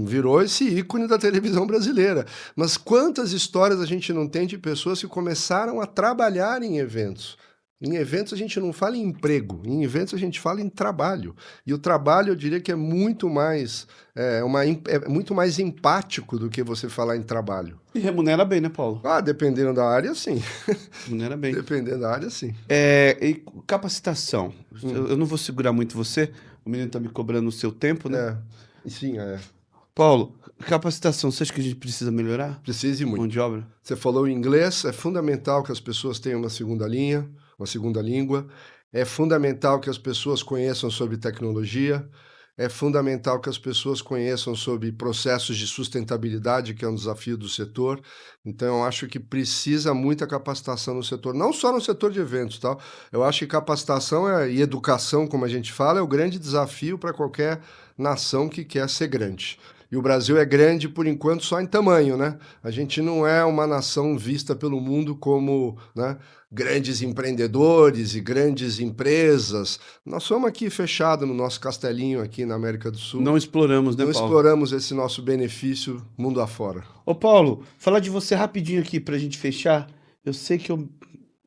virou esse ícone da televisão brasileira. Mas quantas histórias a gente não tem de pessoas que começaram a trabalhar em eventos? Em eventos a gente não fala em emprego, em eventos a gente fala em trabalho. E o trabalho eu diria que é muito mais, muito mais empático do que você falar em trabalho. E remunera bem, né, Paulo? Ah, dependendo da área, sim. Remunera bem. Dependendo da área, sim. E capacitação. Eu não vou segurar muito você, o menino tá me cobrando o seu tempo, né? Sim, Paulo, capacitação, você acha que a gente precisa melhorar? Precisa e muito. Mão de obra? Você falou em inglês, é fundamental que as pessoas tenham uma segunda linha, uma segunda língua. É fundamental que as pessoas conheçam sobre tecnologia. É fundamental que as pessoas conheçam sobre processos de sustentabilidade, que é um desafio do setor. Então, eu acho que precisa muita capacitação no setor, não só no setor de eventos, tá? Eu acho que capacitação e educação, como a gente fala, é o grande desafio para qualquer nação que quer ser grande. E o Brasil é grande, por enquanto, só em tamanho, né? A gente não é uma nação vista pelo mundo como, né, grandes empreendedores e grandes empresas. Nós somos aqui fechados no nosso castelinho aqui na América do Sul. Não exploramos, né, Não Paulo? exploramos esse nosso benefício mundo afora. Ô, Paulo, falar de você rapidinho aqui pra gente fechar. Eu sei que eu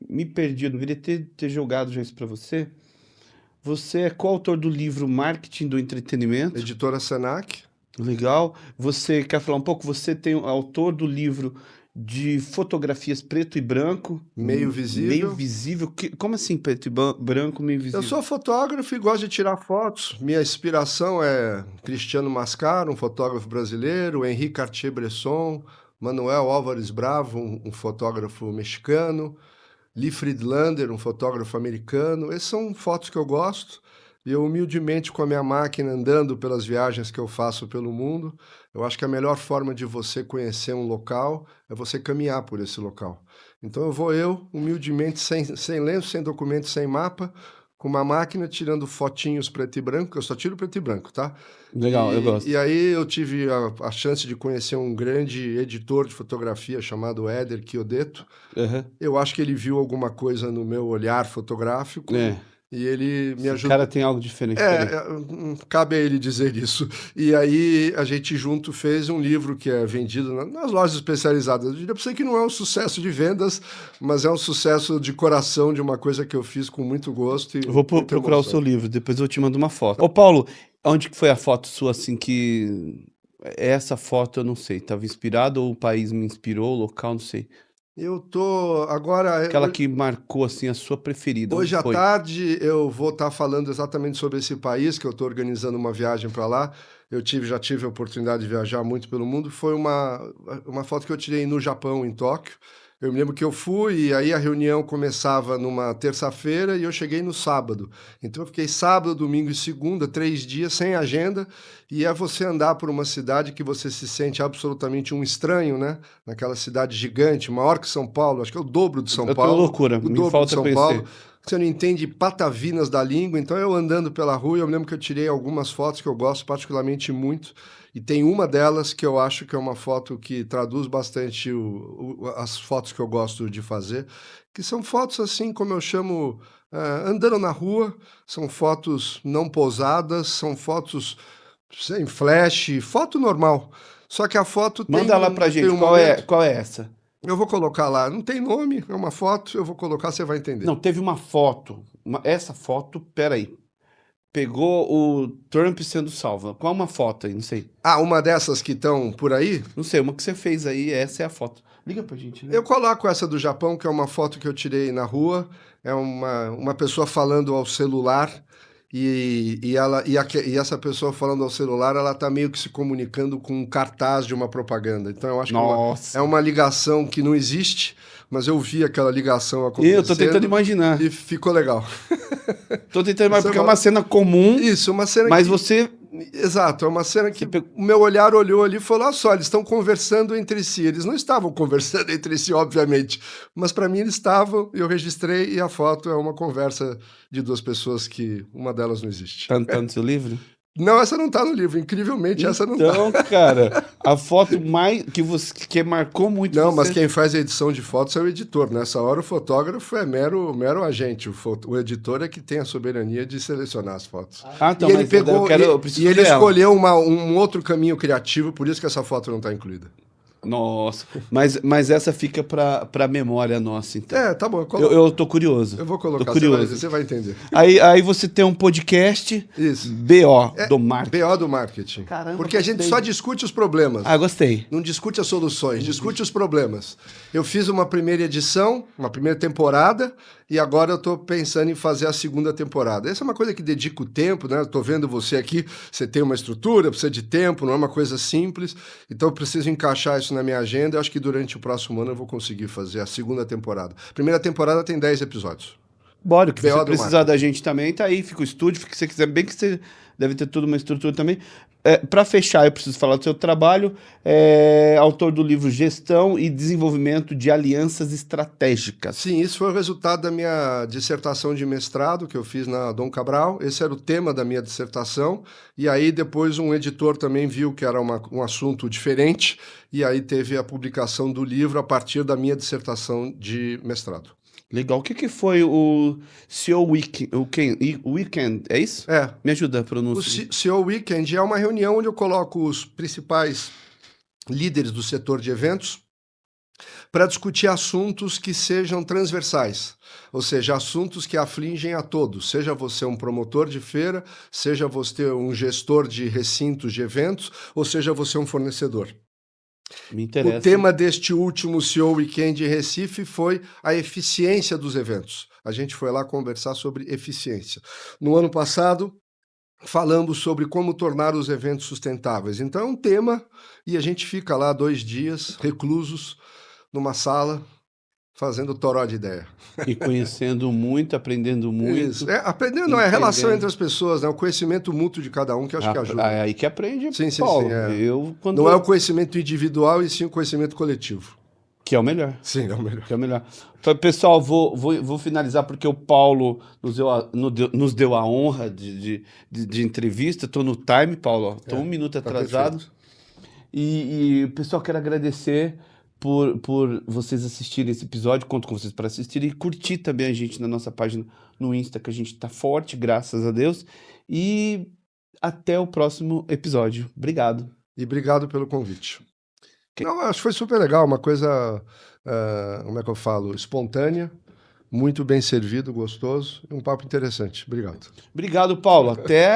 me perdi, eu deveria ter jogado já isso pra você. Você é coautor do livro Marketing do Entretenimento. Editora Senac. Legal. Você quer falar um pouco? Você tem o autor do livro de fotografias preto e branco. Meio visível. Meio visível. Como assim preto e branco, meio visível? Eu sou fotógrafo e gosto de tirar fotos. Minha inspiração é Cristiano Mascaro, um fotógrafo brasileiro, Henri Cartier-Bresson, Manuel Álvares Bravo, um fotógrafo mexicano, Lee Friedlander, um fotógrafo americano. Essas são fotos que eu gosto. E eu, humildemente, com a minha máquina, andando pelas viagens que eu faço pelo mundo, eu acho que a melhor forma de você conhecer um local é você caminhar por esse local. Então humildemente, sem lenço, sem documento, sem mapa, com uma máquina tirando fotinhos preto e branco, que eu só tiro preto e branco, tá? Legal, eu gosto. E aí eu tive a chance de conhecer um grande editor de fotografia chamado Éder Chiodeto. Uhum. Eu acho que ele viu alguma coisa no meu olhar fotográfico e ele me Esse ajudou. cara tem algo diferente. Peraí. Cabe a ele dizer isso. E aí a gente junto fez um livro que é vendido nas lojas especializadas. Eu diria para você que não é um sucesso de vendas, mas é um sucesso de coração, de uma coisa que eu fiz com muito gosto. E Eu vou muita procurar o emoção. seu livro, depois eu te mando uma foto. Ô, Paulo, onde que foi a foto sua, assim, que... Essa foto eu não sei, estava inspirado ou o país me inspirou, o local, não sei. Eu tô agora. Aquela que marcou, assim, a sua preferida. Hoje à Onde foi? tarde eu vou estar falando exatamente sobre esse país, que eu estou organizando uma viagem para lá. Já tive a oportunidade de viajar muito pelo mundo. Foi uma foto que eu tirei no Japão, em Tóquio. Eu me lembro que eu fui e aí a reunião começava numa terça-feira e eu cheguei no sábado. Então eu fiquei sábado, domingo e segunda, 3 dias sem agenda. E é você andar por uma cidade que você se sente absolutamente um estranho, né? Naquela cidade gigante, maior que São Paulo, acho que é o dobro de São Eu tô Paulo. loucura, O me dobro falta de São conhecer. Paulo. Você não entende patavinas da língua. Então eu andando pela rua, eu me lembro que eu tirei algumas fotos que eu gosto particularmente muito. E tem uma delas que eu acho que é uma foto que traduz bastante as fotos que eu gosto de fazer, que são fotos assim, como eu chamo, andando na rua, são fotos não posadas, são fotos sem flash, foto normal. Só que a foto tem Manda lá pra gente, tem um qual momento. qual é essa? Eu vou colocar lá, não tem nome, é uma foto, eu vou colocar, você vai entender. Não, teve uma foto, essa foto, peraí, pegou o Trump sendo salvo. Qual uma foto aí? Não sei. Ah, uma dessas que estão por aí? Não sei, uma que você fez aí, essa é a foto. Liga pra gente, né? Eu coloco essa do Japão, que é uma foto que eu tirei na rua. É uma pessoa falando ao celular e essa pessoa falando ao celular, ela está meio que se comunicando com um cartaz de uma propaganda. Então eu acho Nossa. que é uma ligação que não existe, mas eu vi aquela ligação acontecendo. Eu tô tentando imaginar. E ficou legal. Tô tentando imaginar, porque é uma cena comum, Isso, uma cena mas que... você... Exato, é uma cena que o meu olhar olhou ali e falou: olha só, eles estão conversando entre si. Eles não estavam conversando entre si, obviamente, mas para mim eles estavam, e eu registrei, e a foto é uma conversa de 2 pessoas que uma delas não existe. Tá no seu livro? Não, essa não tá no livro, incrivelmente essa não tá. Então, cara, a foto mais que marcou muito Não, você... mas quem faz a edição de fotos é o editor. Nessa hora o fotógrafo é mero agente. O editor é que tem a soberania de selecionar as fotos. Ah, então, e ele mas pegou eu preciso e ele dela. escolheu um outro caminho criativo, por isso que essa foto não está incluída. Nossa, mas essa fica pra memória nossa, então. Tá bom. Eu tô curioso. Eu vou colocar, tô curioso. você vai entender. Aí você tem um podcast Isso. BO do marketing. BO do marketing. Caramba, porque a gente gostei. só discute os problemas. Ah, gostei. Não discute as soluções, discute os problemas. Eu fiz uma primeira edição, uma primeira temporada, e agora eu estou pensando em fazer a segunda temporada. Essa é uma coisa que dedica o tempo, né? Estou vendo você aqui, você tem uma estrutura, precisa de tempo, não é uma coisa simples. Então eu preciso encaixar isso na minha agenda. Eu acho que durante o próximo ano eu vou conseguir fazer a segunda temporada. A primeira temporada tem 10 episódios. Bora, que BO você do precisar marketing. da gente também, tá aí, fica o estúdio, fica se você quiser, bem que você deve ter toda uma estrutura também. Para fechar, eu preciso falar do seu trabalho, autor do livro Gestão e Desenvolvimento de Alianças Estratégicas. Sim, isso foi o resultado da minha dissertação de mestrado que eu fiz na Dom Cabral. Esse era o tema da minha dissertação. E aí depois um editor também viu que era um assunto diferente e aí teve a publicação do livro a partir da minha dissertação de mestrado. Legal. O que foi o CEO Weekend? É isso? Me ajuda a pronunciar. O CEO Weekend é uma reunião onde eu coloco os principais líderes do setor de eventos para discutir assuntos que sejam transversais, ou seja, assuntos que afligem a todos, seja você um promotor de feira, seja você um gestor de recintos de eventos, ou seja você um fornecedor. Me interessa. O tema deste último CEO Weekend em Recife foi a eficiência dos eventos. A gente foi lá conversar sobre eficiência. No ano passado, falamos sobre como tornar os eventos sustentáveis. Então é um tema e a gente fica lá 2 dias, reclusos, numa sala, fazendo toró de ideia. E conhecendo muito, aprendendo muito. Isso. Aprendendo não, é a relação entre as pessoas, né? O conhecimento mútuo de cada um que acho que ajuda. É aí que aprende, sim, Paulo. Sim. Não é o conhecimento individual e sim o conhecimento coletivo. Que é o melhor. Sim, é o melhor. Que é o melhor. Então, pessoal, vou finalizar porque o Paulo nos deu a honra de entrevista. Estou no time, Paulo. Estou 1 minuto Tá atrasado. perfeito. E, pessoal, quero agradecer por vocês assistirem esse episódio. Conto com vocês para assistirem e curtir também a gente na nossa página no Insta, que a gente tá forte, graças a Deus. E até o próximo episódio. Obrigado. E obrigado pelo convite. Não, acho que foi super legal, uma coisa, como é que eu falo, espontânea, muito bem servido, gostoso, e um papo interessante. Obrigado. Obrigado, Paulo. Até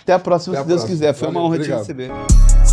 a próxima, Até a se Deus próxima. quiser. Foi uma Valeu, honra obrigado. te receber.